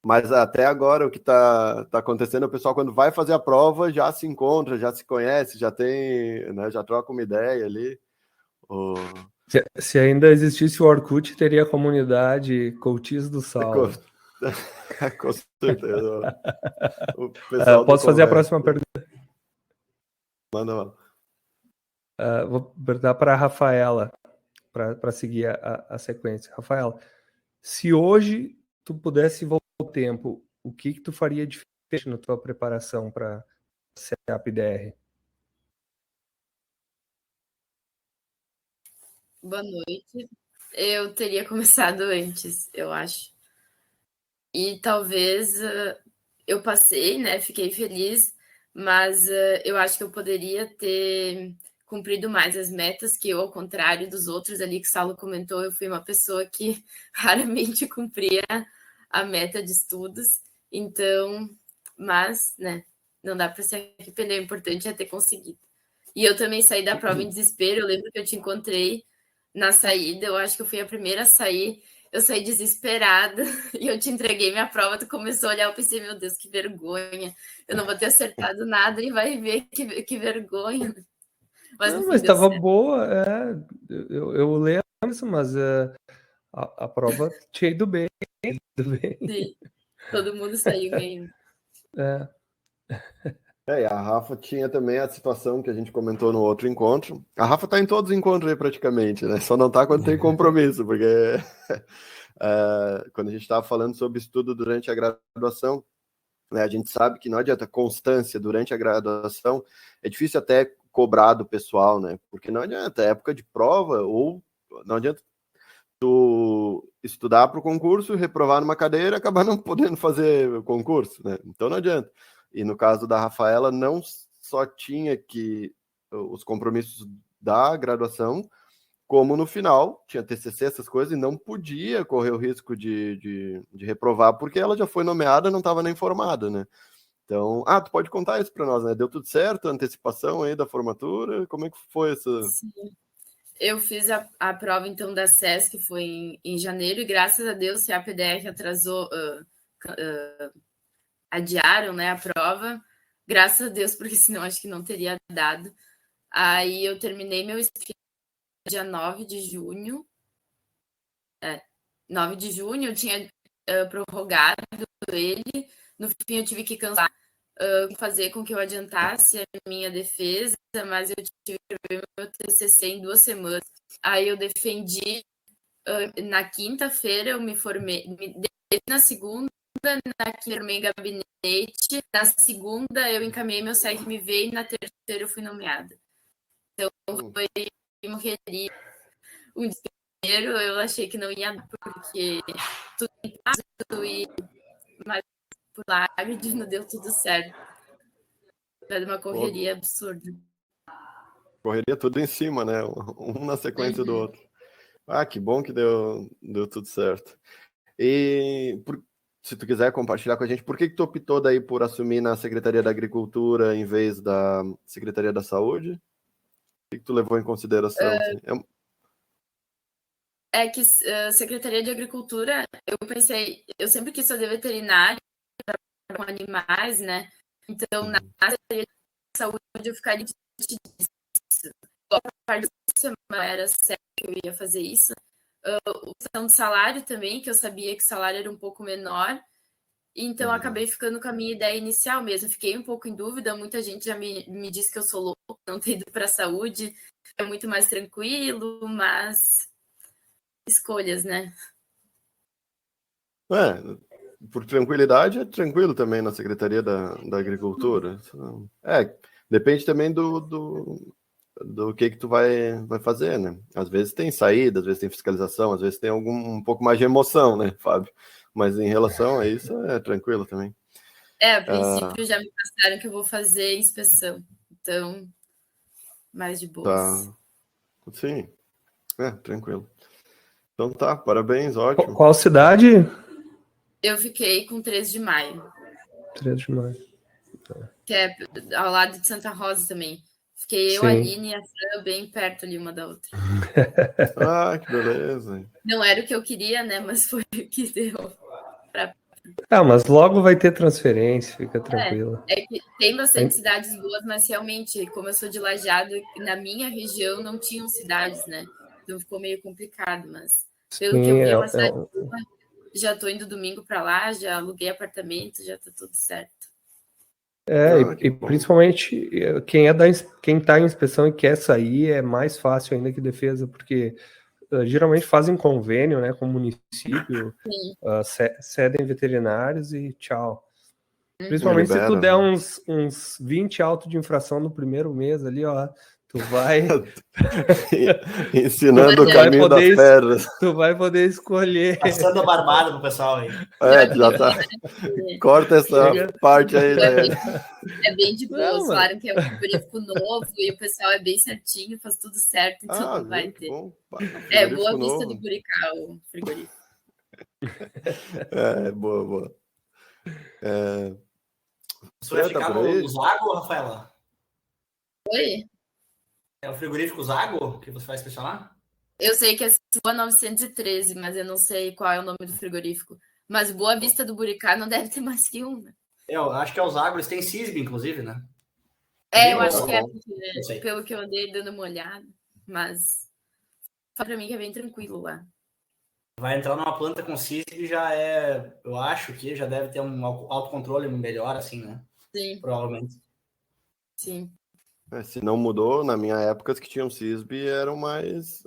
Mas até agora o que tá acontecendo, o pessoal quando vai fazer a prova já se encontra, já se conhece, já tem, né, já troca uma ideia ali. Se ainda existisse o Orkut, teria a comunidade Coaches do Saulo. Com certeza. O pessoal Posso fazer a Conversa. próxima pergunta? Manda lá. Vou perguntar para a Rafaela, para seguir a sequência. Rafaela, se hoje tu pudesse voltar ao tempo, o que tu faria diferente na tua preparação para CEAP DR? Boa noite. Eu teria começado antes, eu acho. E talvez eu passei, né? Fiquei feliz, mas eu acho que eu poderia ter cumprido mais as metas, que eu, ao contrário dos outros ali que o Saulo comentou, eu fui uma pessoa que raramente cumpria a meta de estudos. Então, mas, né? Não dá para se arrepender, o importante é ter conseguido. E eu também saí da prova em desespero. Eu lembro que eu te encontrei na saída, eu acho que eu fui a primeira a sair. Eu saí desesperada e eu te entreguei minha prova. Tu começou a olhar, eu pensei, meu Deus, que vergonha. Eu não vou ter acertado nada e vai ver que vergonha. Mas Não, no fim mas deu estava certo. boa, eu lembro isso, mas a prova tinha ido bem. Sim, todo mundo saiu meio. É. E a Rafa tinha também a situação que a gente comentou no outro encontro. A Rafa tá em todos os encontros aí praticamente, né? Só não tá quando tem compromisso, porque quando a gente estava falando sobre estudo durante a graduação, né, a gente sabe que não adianta constância durante a graduação, é difícil até cobrar do pessoal, né? Porque não adianta, é época de prova, ou não adianta tu estudar para o concurso, reprovar numa cadeira, acabar não podendo fazer o concurso, né? Então não adianta. E no caso da Rafaela, não só tinha que os compromissos da graduação, como no final tinha TCC, essas coisas, e não podia correr o risco de reprovar, porque ela já foi nomeada, não estava nem formada, né? Então, tu pode contar isso para nós, né? Deu tudo certo, a antecipação aí da formatura, como é que foi essa... Sim. Eu fiz a prova, então, da SESC, que foi em janeiro, e graças a Deus, se a PDR atrasou, adiaram, né, a prova, graças a Deus, porque senão acho que não teria dado. Aí eu terminei meu escrito dia 9 de junho. 9 de junho, eu tinha prorrogado ele. No fim, eu tive que cancelar, fazer com que eu adiantasse a minha defesa, mas eu tive que ver meu TCC em 2 semanas. Aí eu defendi na quinta-feira, eu me formei, na segunda, na quinta, formei em gabinete, na segunda eu encaminhei meu CRMV e na terceira eu fui nomeada. Então foi uma correria, um desespero, eu achei que não ia, porque tudo em paz, mas por lá não deu tudo certo. Foi uma correria absurda. Correria tudo em cima, né? Um na sequência do outro. Que bom que deu tudo certo. E se tu quiser compartilhar com a gente, por que tu optou daí por assumir na Secretaria da Agricultura em vez da Secretaria da Saúde? O que tu levou em consideração? Assim? É que Secretaria de Agricultura, eu pensei, eu sempre quis fazer veterinário com animais, né? Então, na Secretaria de Saúde, eu ficaria disso. A parte da semana era certo que eu ia fazer isso. A questão do salário também, que eu sabia que o salário era um pouco menor. Então, acabei ficando com a minha ideia inicial mesmo. Fiquei um pouco em dúvida. Muita gente já me disse que eu sou louco, não ter ido para a saúde. É muito mais tranquilo, mas escolhas, né? Por tranquilidade, é tranquilo também na Secretaria da Agricultura. Depende também do que tu vai fazer, né? Às vezes tem saída, às vezes tem fiscalização, às vezes tem um pouco mais de emoção, né, Fábio? Mas em relação a isso, é tranquilo também. A princípio já me passaram que eu vou fazer inspeção. Então, mais de boas. Tá. Sim. Tranquilo. Então tá, parabéns, ótimo. Qual cidade? Eu fiquei com 13 de maio. 13 de maio. Que é ao lado de Santa Rosa também. Fiquei eu, a Aline e a Fran bem perto ali uma da outra. Que beleza. Não era o que eu queria, né? Mas foi o que deu. Mas logo vai ter transferência, fica tranquilo. É que tem bastante cidades boas, mas realmente, como eu sou de Lajeado, na minha região não tinham cidades, né? Então ficou meio complicado, mas pelo que eu vi, uma cidade boa, já estou indo domingo para lá, já aluguei apartamento, já está tudo certo. E principalmente quem está em inspeção e quer sair é mais fácil ainda que defesa, porque geralmente fazem convênio, né, com o município, cedem veterinários e tchau. Principalmente se tu der uns 20 autos de infração no primeiro mês ali, ó, tu vai ensinando o caminho das pedras. Tu vai poder escolher. Passando a barbada pro pessoal aí. Já tá. Corta essa parte aí. É bem de boa. Falaram que é um frigorífico novo e o pessoal é bem certinho, faz tudo certo, então não vai ter. Boa vista de Buricá, o frigorífico. Boa. Você vai ficar no Zago, Rafaela? Oi? É o frigorífico Zago que você vai inspecionar? Eu sei que é Boa 913, mas eu não sei qual é o nome do frigorífico. Mas Boa Vista do Buricá não deve ter mais que um, né? Eu acho que é o Zago, eles têm CISB, inclusive, né? Eu acho que é, porque, pelo que eu andei dando uma olhada. Mas fala pra mim que é bem tranquilo lá. Vai entrar numa planta com CISB já é... Eu acho que já deve ter um autocontrole melhor, assim, né? Sim. Provavelmente. Sim. Se não mudou, na minha época, as que tinham CISB eram mais...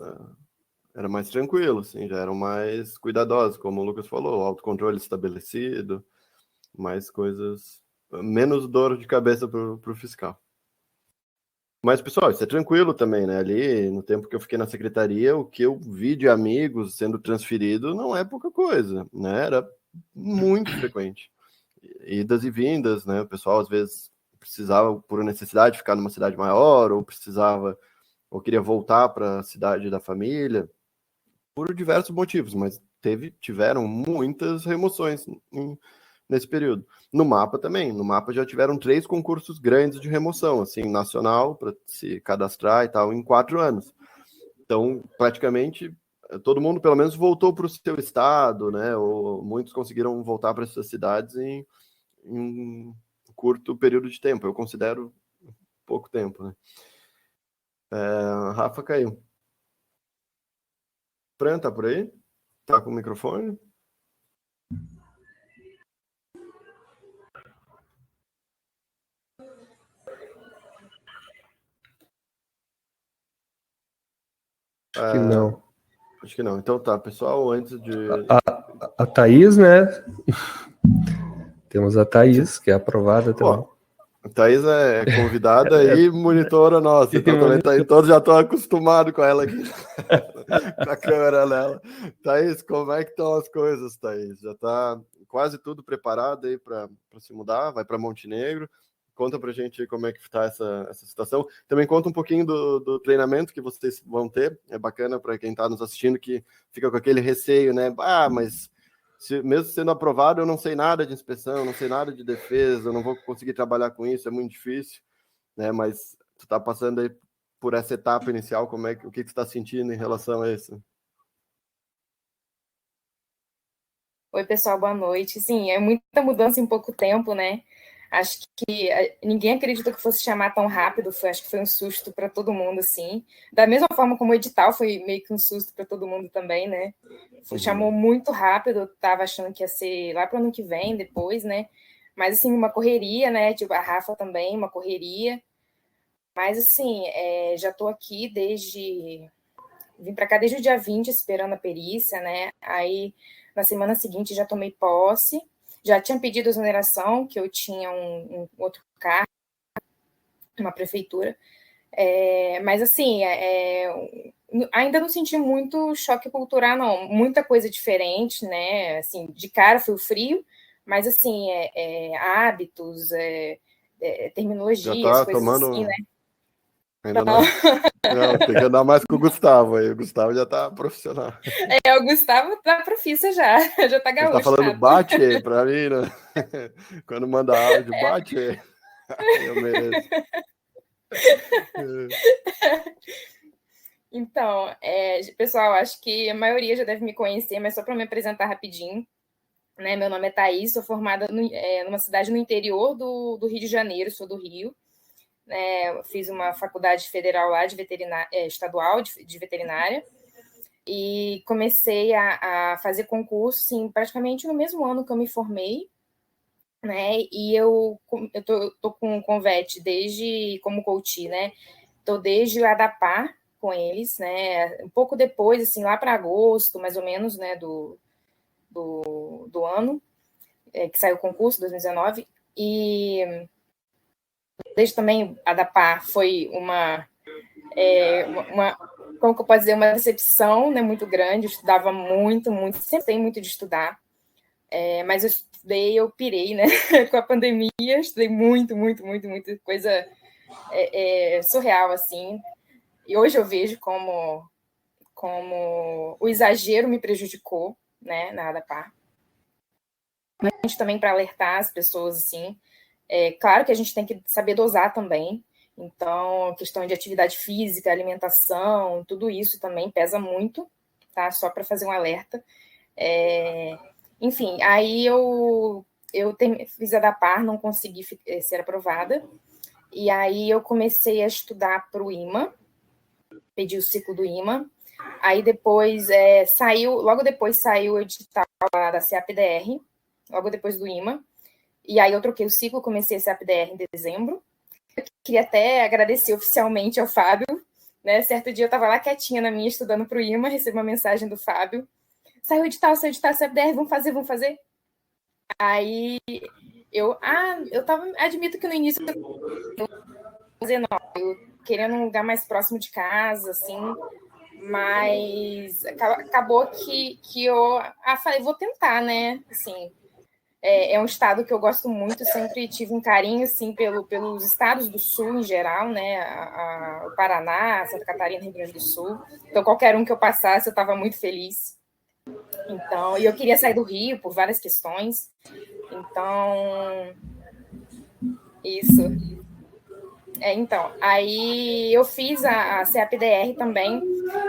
Era mais tranquilo, assim, já eram mais cuidadosos, como o Lucas falou, autocontrole estabelecido, mais coisas... Menos dor de cabeça pro fiscal. Mas, pessoal, isso é tranquilo também, né? Ali, no tempo que eu fiquei na secretaria, o que eu vi de amigos sendo transferido não é pouca coisa, né? Era muito frequente. Idas e vindas, né? O pessoal, às vezes, precisava, por necessidade, ficar numa cidade maior, ou precisava, ou queria voltar para a cidade da família, por diversos motivos, mas tiveram muitas remoções nesse período. No mapa também, no mapa já tiveram 3 concursos grandes de remoção, assim, nacional, para se cadastrar e tal, em 4 anos. Então, praticamente, todo mundo, pelo menos, voltou para o seu estado, né, ou muitos conseguiram voltar para essas cidades em um curto período de tempo. Eu considero pouco tempo, né. Rafa caiu. Fran, tá por aí? Tá com o microfone? Acho que não. Acho que não. Então tá, pessoal, antes de... A Thaís, né? Temos a Thaís, que é aprovada também. Bom, a Thaís é convidada e monitora nossa, então também todos já estão acostumados com ela aqui, com a câmera dela. Thaís, como é que estão as coisas, Thaís? Já está quase tudo preparado aí para se mudar? Vai para Montenegro? Conta pra gente como é que está essa situação. Também conta um pouquinho do treinamento que vocês vão ter. É bacana para quem está nos assistindo que fica com aquele receio, né? Mas mesmo sendo aprovado, eu não sei nada de inspeção, não sei nada de defesa, eu não vou conseguir trabalhar com isso, é muito difícil, né? Mas tu está passando aí por essa etapa inicial, o que tu está sentindo em relação a isso? Oi, pessoal, boa noite. Sim, é muita mudança em pouco tempo, né? Acho que ninguém acreditou que fosse chamar tão rápido, acho que foi um susto para todo mundo, assim. Da mesma forma como o edital foi meio que um susto para todo mundo também, né? Chamou muito rápido, eu estava achando que ia ser lá para o ano que vem, depois, né? Mas, assim, uma correria, né? Tipo, a Rafa também, uma correria. Mas, assim, já estou aqui vim para cá desde o dia 20, esperando a perícia, né? Aí, na semana seguinte, já tomei posse. Já tinha pedido exoneração, que eu tinha um outro cargo, uma prefeitura. Mas, assim, ainda não senti muito choque cultural, não. Muita coisa diferente, né? Assim, de cara foi o frio, mas, assim, hábitos, terminologias, Já tá coisas tomando... assim, né? Ainda não. Não, tem que andar mais com o Gustavo aí. O Gustavo já tá profissional. O Gustavo tá profissa já tá gaúcho. Ele tá falando bate pra mim, né? Quando manda áudio, bate. Eu mereço. Então, pessoal, acho que a maioria já deve me conhecer, mas só para me apresentar rapidinho, né? Meu nome é Thaís, sou formada numa cidade no interior do Rio de Janeiro, sou do Rio. Né, fiz uma faculdade federal lá de estadual de veterinária e comecei a fazer concurso, sim, praticamente no mesmo ano que eu me formei, né? E eu tô com o Convet como coach, né? Tô desde o ADAPAR com eles, né? Um pouco depois, assim, lá para agosto, mais ou menos, né? Do ano que saiu o concurso, 2019, e desde também a da PAR foi uma como que eu posso dizer, uma decepção, né, muito grande. Eu estudava muito, sempre tem muito de estudar, mas eu pirei, né, com a pandemia, estudei muito, coisa surreal, assim, e hoje eu vejo como o exagero me prejudicou, né, na ADAPAR. Mas também para alertar as pessoas, assim, Claro que a gente tem que saber dosar também. Então, questão de atividade física, alimentação, tudo isso também pesa muito, tá? Só para fazer um alerta. Enfim, aí eu fiz a da Par, não consegui ser aprovada. E aí eu comecei a estudar para o IMA, pedi o ciclo do IMA. Aí depois logo depois saiu o edital da CAPDR, logo depois do IMA. E aí eu troquei o ciclo, comecei a CAPDR em dezembro. Eu queria até agradecer oficialmente ao Fábio, né? Certo dia eu estava lá quietinha na minha, estudando para o IMA, recebi uma mensagem do Fábio. Saiu o edital, CAPDR, vamos fazer. Aí eu admito que no início eu querendo um lugar mais próximo de casa, assim, mas acabou que eu falei, vou tentar, né? Assim, é um estado que eu gosto muito, sempre tive um carinho, assim, pelos estados do Sul em geral, né? O Paraná, Santa Catarina, Rio Grande do Sul. Então, qualquer um que eu passasse, eu estava muito feliz. Então, e eu queria sair do Rio por várias questões. Então, isso. Então, aí eu fiz a CAPDR também.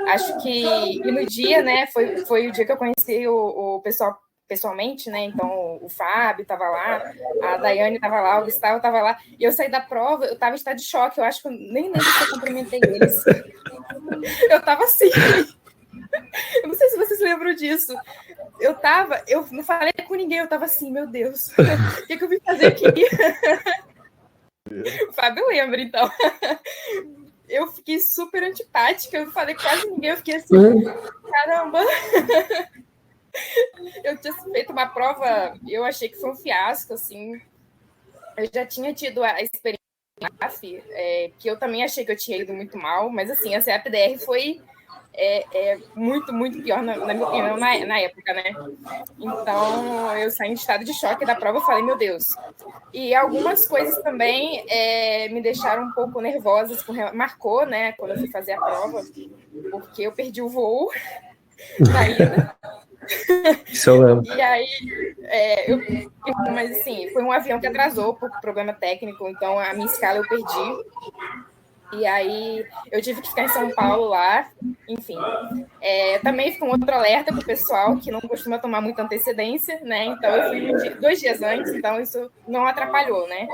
Acho que e no dia, né, foi o dia que eu conheci o pessoal pessoalmente, né? Então, o Fábio estava lá, a Daiane estava lá, o Gustavo estava lá. E eu saí da prova, eu estava em estado de choque. Eu acho que eu nem lembro se eu cumprimentei eles. Eu estava assim. Eu não sei se vocês lembram disso. Eu não falei com ninguém, eu estava assim, meu Deus, o que eu vim fazer aqui? O Fábio lembra, então. Eu fiquei super antipática, eu não falei com quase ninguém, eu fiquei assim, caramba. Eu tinha feito uma prova, eu achei que foi um fiasco, assim. Eu já tinha tido a experiência que eu também achei que eu tinha ido muito mal, mas assim, a CAPDR foi muito, muito pior, na minha opinião, na época, né? Então, eu saí em estado de choque da prova e falei, meu Deus. E algumas coisas também me deixaram um pouco nervosas, marcou, né, quando eu fui fazer a prova, porque eu perdi o voo na ida. Isso eu lembro. E aí, mas assim, foi um avião que atrasou por problema técnico, então a minha escala eu perdi. E aí eu tive que ficar em São Paulo lá, enfim. Também fica um outro alerta para o pessoal que não costuma tomar muita antecedência, né? Então eu fui 2 dias antes, então isso não atrapalhou, né?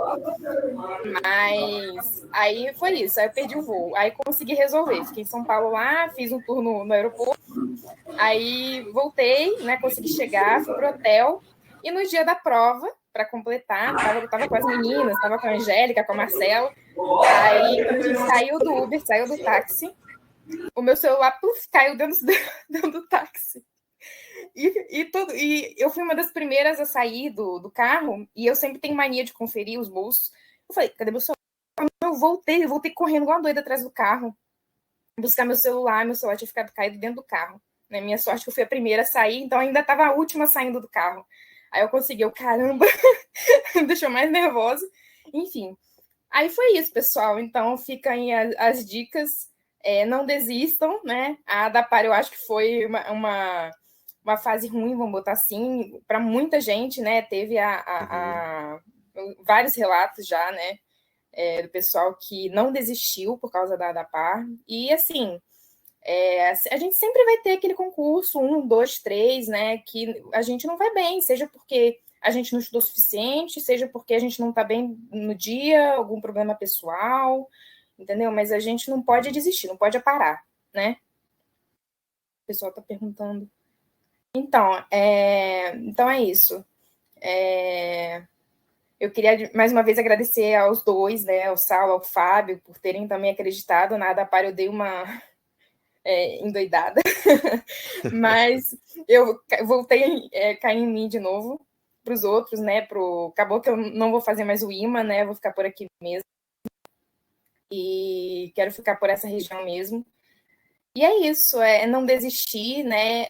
Mas aí foi isso, aí eu perdi o voo. Aí consegui resolver, fiquei em São Paulo lá, fiz um tour no aeroporto, aí voltei, né? Consegui chegar, fui pro hotel, e no dia da prova, para completar, tava com as meninas, tava com a Angélica, com a Marcela. Aí, quando a gente saiu do Uber, saiu do táxi, o meu celular caiu dentro do táxi. E eu fui uma das primeiras a sair do carro, e eu sempre tenho mania de conferir os bolsos. Eu falei, cadê meu celular? Eu voltei correndo igual uma doida atrás do carro, buscar meu celular tinha ficado caído dentro do carro. Né? Minha sorte que eu fui a primeira a sair, então ainda estava a última saindo do carro. Aí eu consegui, caramba, me deixou mais nervosa. Enfim, aí foi isso, pessoal. Então, ficam aí as dicas. Não desistam, né? A da Par, eu acho que foi uma fase ruim, vamos botar assim, para muita gente, né? Teve vários relatos já, né? Do pessoal que não desistiu por causa da Par. E, assim, a gente sempre vai ter aquele concurso 1, 2, 3, né? Que a gente não vai bem, seja porque a gente não estudou o suficiente, seja porque a gente não está bem no dia, algum problema pessoal, entendeu? Mas a gente não pode desistir, não pode parar, né? O pessoal está perguntando. Então é isso. Eu queria, mais uma vez, agradecer aos dois, né? Ao Saulo, ao Fábio, por terem também acreditado. Na ADAPAR eu dei uma endoidada. Mas eu voltei a cair em mim de novo. Para os outros, né? Acabou que eu não vou fazer mais o IMA, né? Vou ficar por aqui mesmo. E quero ficar por essa região mesmo. E é isso, não desistir, né?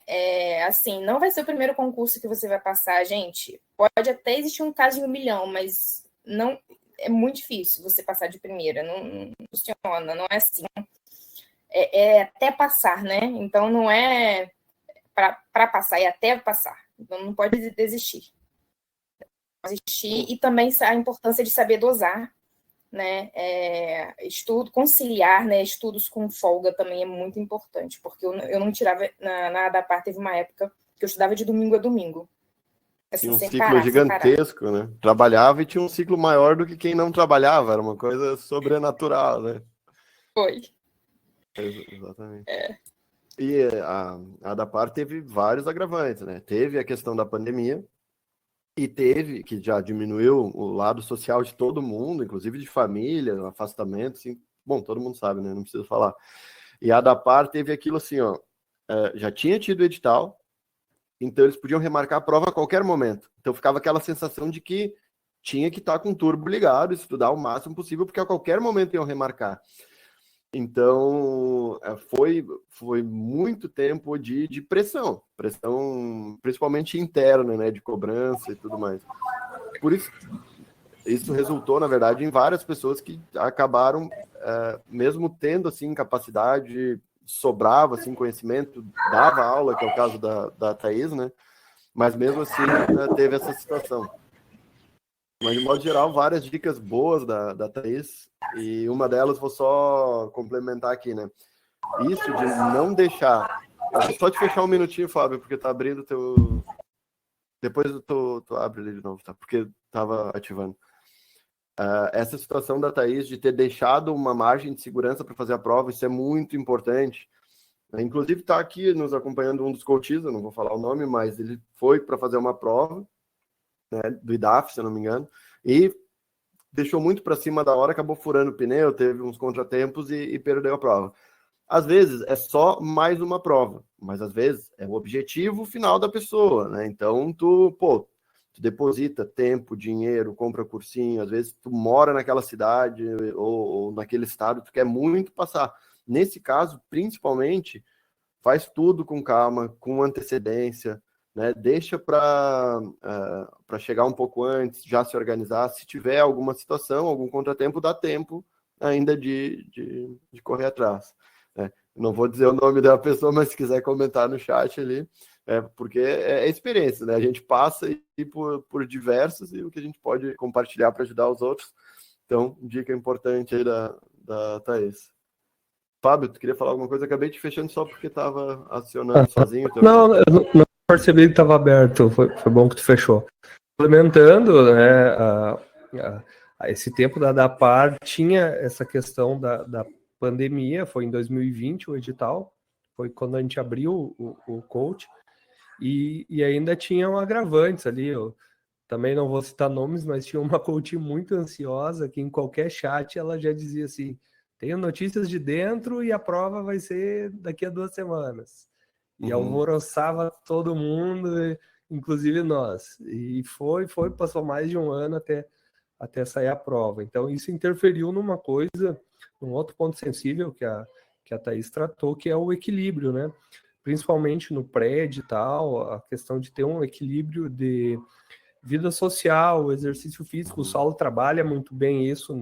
Assim, não vai ser o primeiro concurso que você vai passar, gente. Pode até existir um caso de 1 milhão, mas não é muito difícil você passar de primeira. Não funciona, não é assim. É até passar, né? Então não é para passar, é até passar. Então não pode desistir. existir, e também a importância de saber dosar, né? Estudo, conciliar, né? Estudos com folga também é muito importante, porque eu não tirava, na ADAPAR teve uma época que eu estudava de domingo a domingo. Assim, Tinha um sem ciclo parar, gigantesco, né? Trabalhava e tinha um ciclo maior do que quem não trabalhava, era uma coisa sobrenatural, né? Foi. Exatamente. E a ADAPAR teve vários agravantes, né? Teve a questão da pandemia, e teve, que já diminuiu o lado social de todo mundo, inclusive de família, afastamento, assim, bom, todo mundo sabe, né? Não preciso falar. E a ADAPAR teve aquilo assim, ó, já tinha tido edital, então eles podiam remarcar a prova a qualquer momento. Então ficava aquela sensação de que tinha que estar com o turbo ligado, estudar o máximo possível, porque a qualquer momento iam remarcar. Então, foi muito tempo de pressão, principalmente interna, né, de cobrança e tudo mais. Por isso resultou, na verdade, em várias pessoas que acabaram, mesmo tendo, assim, capacidade, sobrava, assim, conhecimento, dava aula, que é o caso da Thaís, né, mas mesmo assim teve essa situação. Mas, de modo geral, várias dicas boas da Thaís, e uma delas vou só complementar aqui, né? Isso de não deixar... Eu vou só te fechar um minutinho, Fábio, porque tá abrindo teu... Depois tu abre ele de novo, tá? Porque tava ativando. Essa situação da Thaís de ter deixado uma margem de segurança para fazer a prova, isso é muito importante. Inclusive, tá aqui nos acompanhando um dos coaches, eu não vou falar o nome, mas ele foi para fazer uma prova, né, do IDAF, se eu não me engano, e deixou muito para cima da hora, acabou furando o pneu, teve uns contratempos e perdeu a prova. Às vezes é só mais uma prova, mas às vezes é o objetivo final da pessoa, né? Então tu deposita tempo, dinheiro, compra cursinho, às vezes tu mora naquela cidade ou naquele estado, tu quer muito passar. Nesse caso, principalmente, faz tudo com calma, com antecedência, né? Deixa para chegar um pouco antes, já se organizar. Se tiver alguma situação, algum contratempo, dá tempo ainda de correr atrás, né? Não vou dizer o nome da pessoa, mas se quiser comentar no chat ali, porque é experiência, né? A gente passa por diversos e o que a gente pode compartilhar para ajudar os outros. Então, dica importante aí da Thaís. Fábio, tu queria falar alguma coisa? Acabei te fechando só porque estava acionando sozinho. Não, eu não percebi que estava aberto. Foi bom que tu fechou. Implementando, né, esse tempo da ADAPAR, tinha essa questão da pandemia, foi em 2020 o edital, foi quando a gente abriu o coach, e ainda tinham agravantes ali. Eu também não vou citar nomes, mas tinha uma coach muito ansiosa que em qualquer chat ela já dizia assim: tenho notícias de dentro e a prova vai ser daqui a 2 semanas. E alvoroçava todo mundo, inclusive nós. E passou mais de um ano até sair a prova. Então isso interferiu numa coisa, num outro ponto sensível que a Thaís tratou, que é o equilíbrio, né? Principalmente no pré-edital, a questão de ter um equilíbrio de vida social, exercício físico. O Saulo trabalha muito bem isso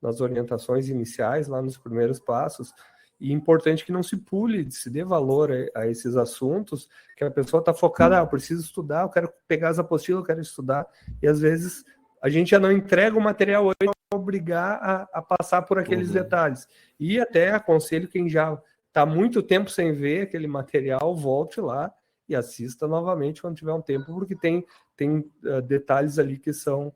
nas orientações iniciais, lá nos primeiros passos, e é importante que não se pule, se dê valor a esses assuntos, que a pessoa está focada, eu preciso estudar, eu quero pegar as apostilas, eu quero estudar, e às vezes a gente já não entrega o material hoje para obrigar a passar por aqueles detalhes. E até aconselho quem já está muito tempo sem ver aquele material, volte lá e assista novamente quando tiver um tempo, porque tem detalhes ali que são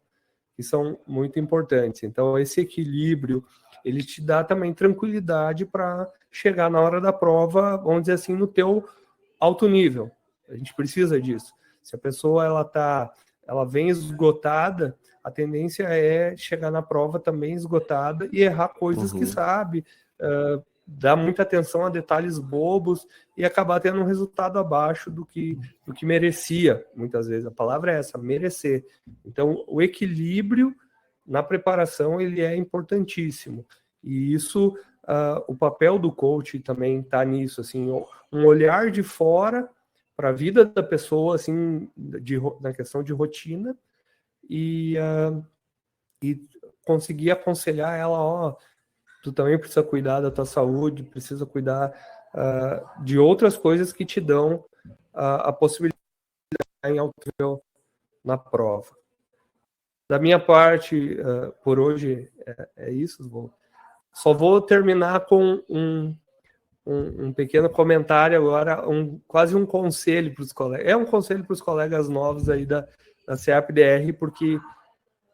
muito importantes. Então, esse equilíbrio, ele te dá também tranquilidade para chegar na hora da prova, vamos dizer assim, no teu alto nível. A gente precisa disso. Se a pessoa ela vem esgotada, a tendência é chegar na prova também esgotada e errar coisas que sabe, dar muita atenção a detalhes bobos e acabar tendo um resultado abaixo do que merecia, muitas vezes. A palavra é essa, merecer. Então, o equilíbrio na preparação, ele é importantíssimo. E isso, o papel do coach também está nisso, assim, um olhar de fora para a vida da pessoa, assim, na questão de rotina, e conseguir aconselhar ela, tu também precisa cuidar da tua saúde, precisa cuidar de outras coisas que te dão a possibilidade de estar em alto nível na prova. Da minha parte, por hoje, é isso. Só vou terminar com um pequeno comentário agora, quase um conselho para os colegas. É um conselho para os colegas novos aí da CEAP-DR, porque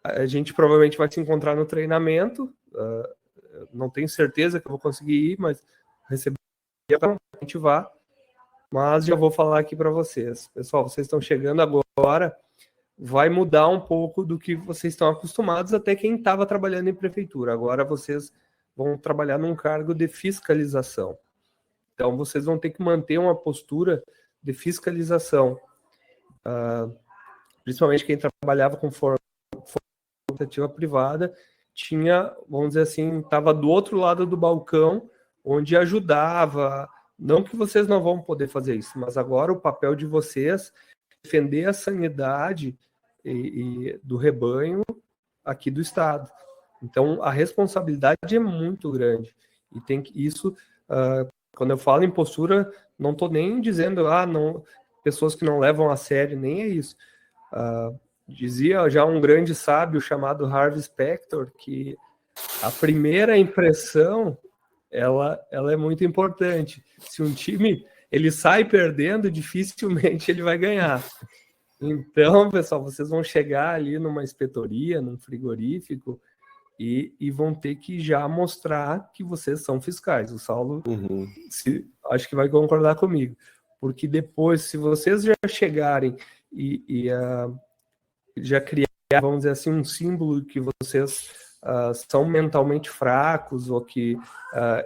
a gente provavelmente vai se encontrar no treinamento. Não tenho certeza que eu vou conseguir ir, mas receber para ativar. Mas já vou falar aqui para vocês. Pessoal, vocês estão chegando agora, vai mudar um pouco do que vocês estão acostumados, até quem estava trabalhando em prefeitura. Agora vocês vão trabalhar num cargo de fiscalização. Então, vocês vão ter que manter uma postura de fiscalização. Principalmente quem trabalhava com iniciativa privada, tinha, vamos dizer assim, estava do outro lado do balcão, onde ajudava. Não que vocês não vão poder fazer isso, mas agora o papel de vocês é defender a sanidade do rebanho aqui do Estado. Então, a responsabilidade é muito grande. E tem que isso, quando eu falo em postura, não estou nem dizendo, não, pessoas que não levam a sério, nem é isso. Dizia já um grande sábio chamado Harvey Specter que a primeira impressão ela é muito importante. Se um time ele sai perdendo, dificilmente ele vai ganhar. Então, pessoal, vocês vão chegar ali numa inspetoria, num frigorífico, e vão ter que já mostrar que vocês são fiscais. O Saulo, acho que vai concordar comigo. Porque depois, se vocês já chegarem e já criar, vamos dizer assim, um símbolo que vocês são mentalmente fracos ou que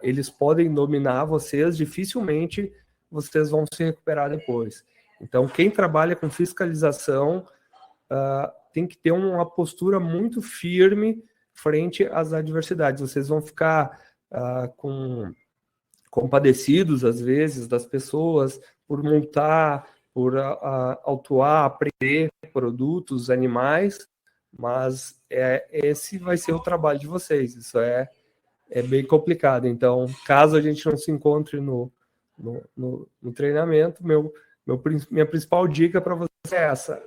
eles podem dominar vocês, dificilmente vocês vão se recuperar depois. Então, quem trabalha com fiscalização tem que ter uma postura muito firme frente às adversidades. Vocês vão ficar compadecidos, às vezes, das pessoas por multar, por autuar, prender produtos, animais, mas esse vai ser o trabalho de vocês. Isso é bem complicado. Então, caso a gente não se encontre no treinamento, minha principal dica para você é essa.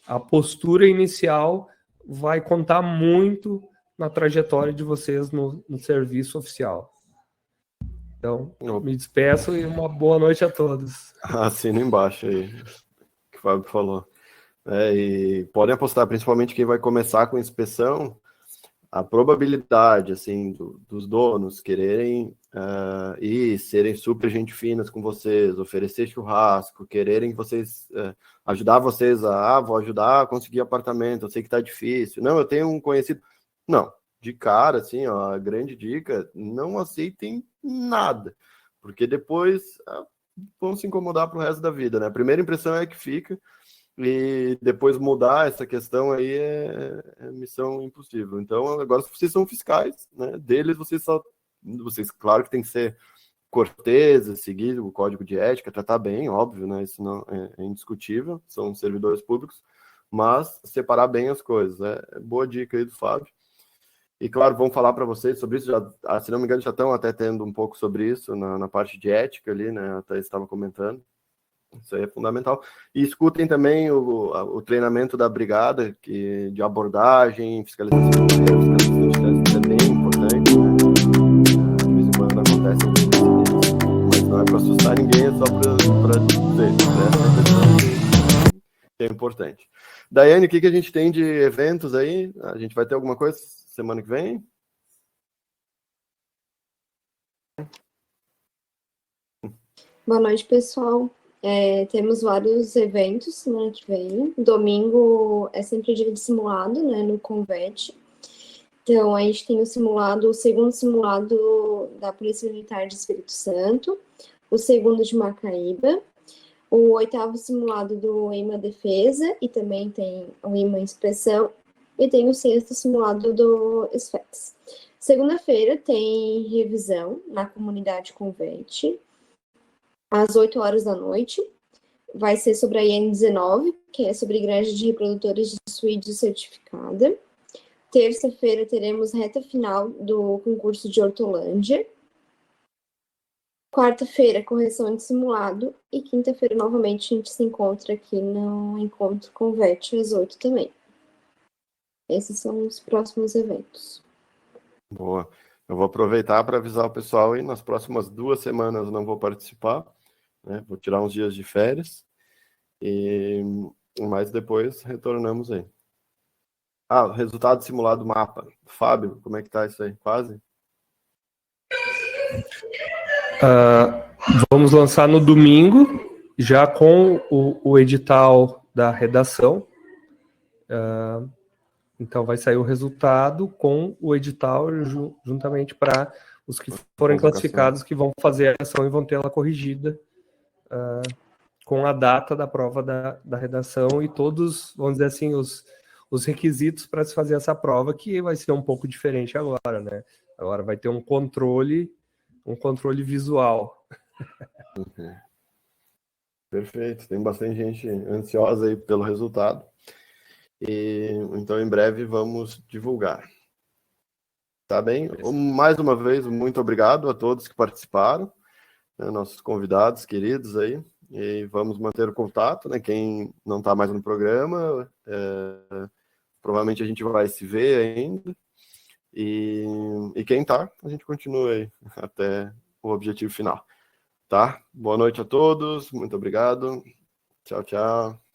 A postura inicial vai contar muito na trajetória de vocês no serviço oficial. Então, me despeço e uma boa noite a todos. Assina embaixo aí, que o Fábio falou. E podem apostar, principalmente quem vai começar com inspeção, a probabilidade assim dos donos quererem ir, serem super gente finas com vocês, oferecer churrasco, quererem vocês ajudar vocês vou ajudar a conseguir apartamento, eu sei que tá difícil. Não, eu tenho um conhecido. Não, de cara, assim, a grande dica, não aceitem nada, porque depois vão se incomodar pro resto da vida, né? A primeira impressão é que fica, e depois mudar essa questão aí é missão impossível. Então, agora vocês são fiscais, né? Deles vocês claro que tem que ser corteses, seguir o código de ética, tratar bem, óbvio, né? Isso não é indiscutível, são servidores públicos, mas separar bem as coisas. Boa dica aí do Fábio. E claro, vamos falar para vocês sobre isso, se não me engano, já estão até tendo um pouco sobre isso na parte de ética ali, né? Até estava comentando. Isso aí é fundamental. E escutem também o treinamento da brigada, de abordagem, fiscalização de trânsito é bem importante, né? De vez em quando acontece mas não é para assustar ninguém, é só para dizer, né? Que é importante. Daiane, o que a gente tem de eventos aí? A gente vai ter alguma coisa semana que vem? Boa noite, pessoal. Temos vários eventos semana que vem. Domingo é sempre dia de simulado, né, no Convet. Então, a gente tem o segundo simulado da Polícia Militar de Espírito Santo, o segundo de Macaíba, o 8º simulado do EMA Defesa, e também tem o EMA Inspeção, e tem o 6º simulado do SFEX. Segunda-feira tem revisão na comunidade Convet, às 8 horas da noite. Vai ser sobre a IN19, que é sobre granja de reprodutores de suíde certificada. Terça-feira teremos reta final do concurso de Hortolândia. Quarta-feira, correção de simulado. E quinta-feira, novamente, a gente se encontra aqui no Encontro Convet, às 8 também. Esses são os próximos eventos. Boa. Eu vou aproveitar para avisar o pessoal aí, nas próximas 2 semanas eu não vou participar, né? Vou tirar uns dias de férias, mas depois retornamos aí. Resultado simulado do mapa. Fábio, como é que tá isso aí? Quase? Vamos lançar no domingo, já com o edital da redação. Então vai sair o resultado com o edital juntamente para os que forem classificados, que vão fazer a ação e vão ter ela corrigida com a data da prova da redação e todos, vamos dizer assim, os requisitos para se fazer essa prova, que vai ser um pouco diferente agora, né? Agora vai ter um controle visual. Perfeito, tem bastante gente ansiosa aí pelo resultado. Então, em breve, vamos divulgar. Tá bem? Mais uma vez, muito obrigado a todos que participaram, né, nossos convidados queridos aí, e vamos manter o contato, né? Quem não está mais no programa, provavelmente a gente vai se ver ainda, e quem está, a gente continua aí até o objetivo final. Tá? Boa noite a todos, muito obrigado. Tchau, tchau.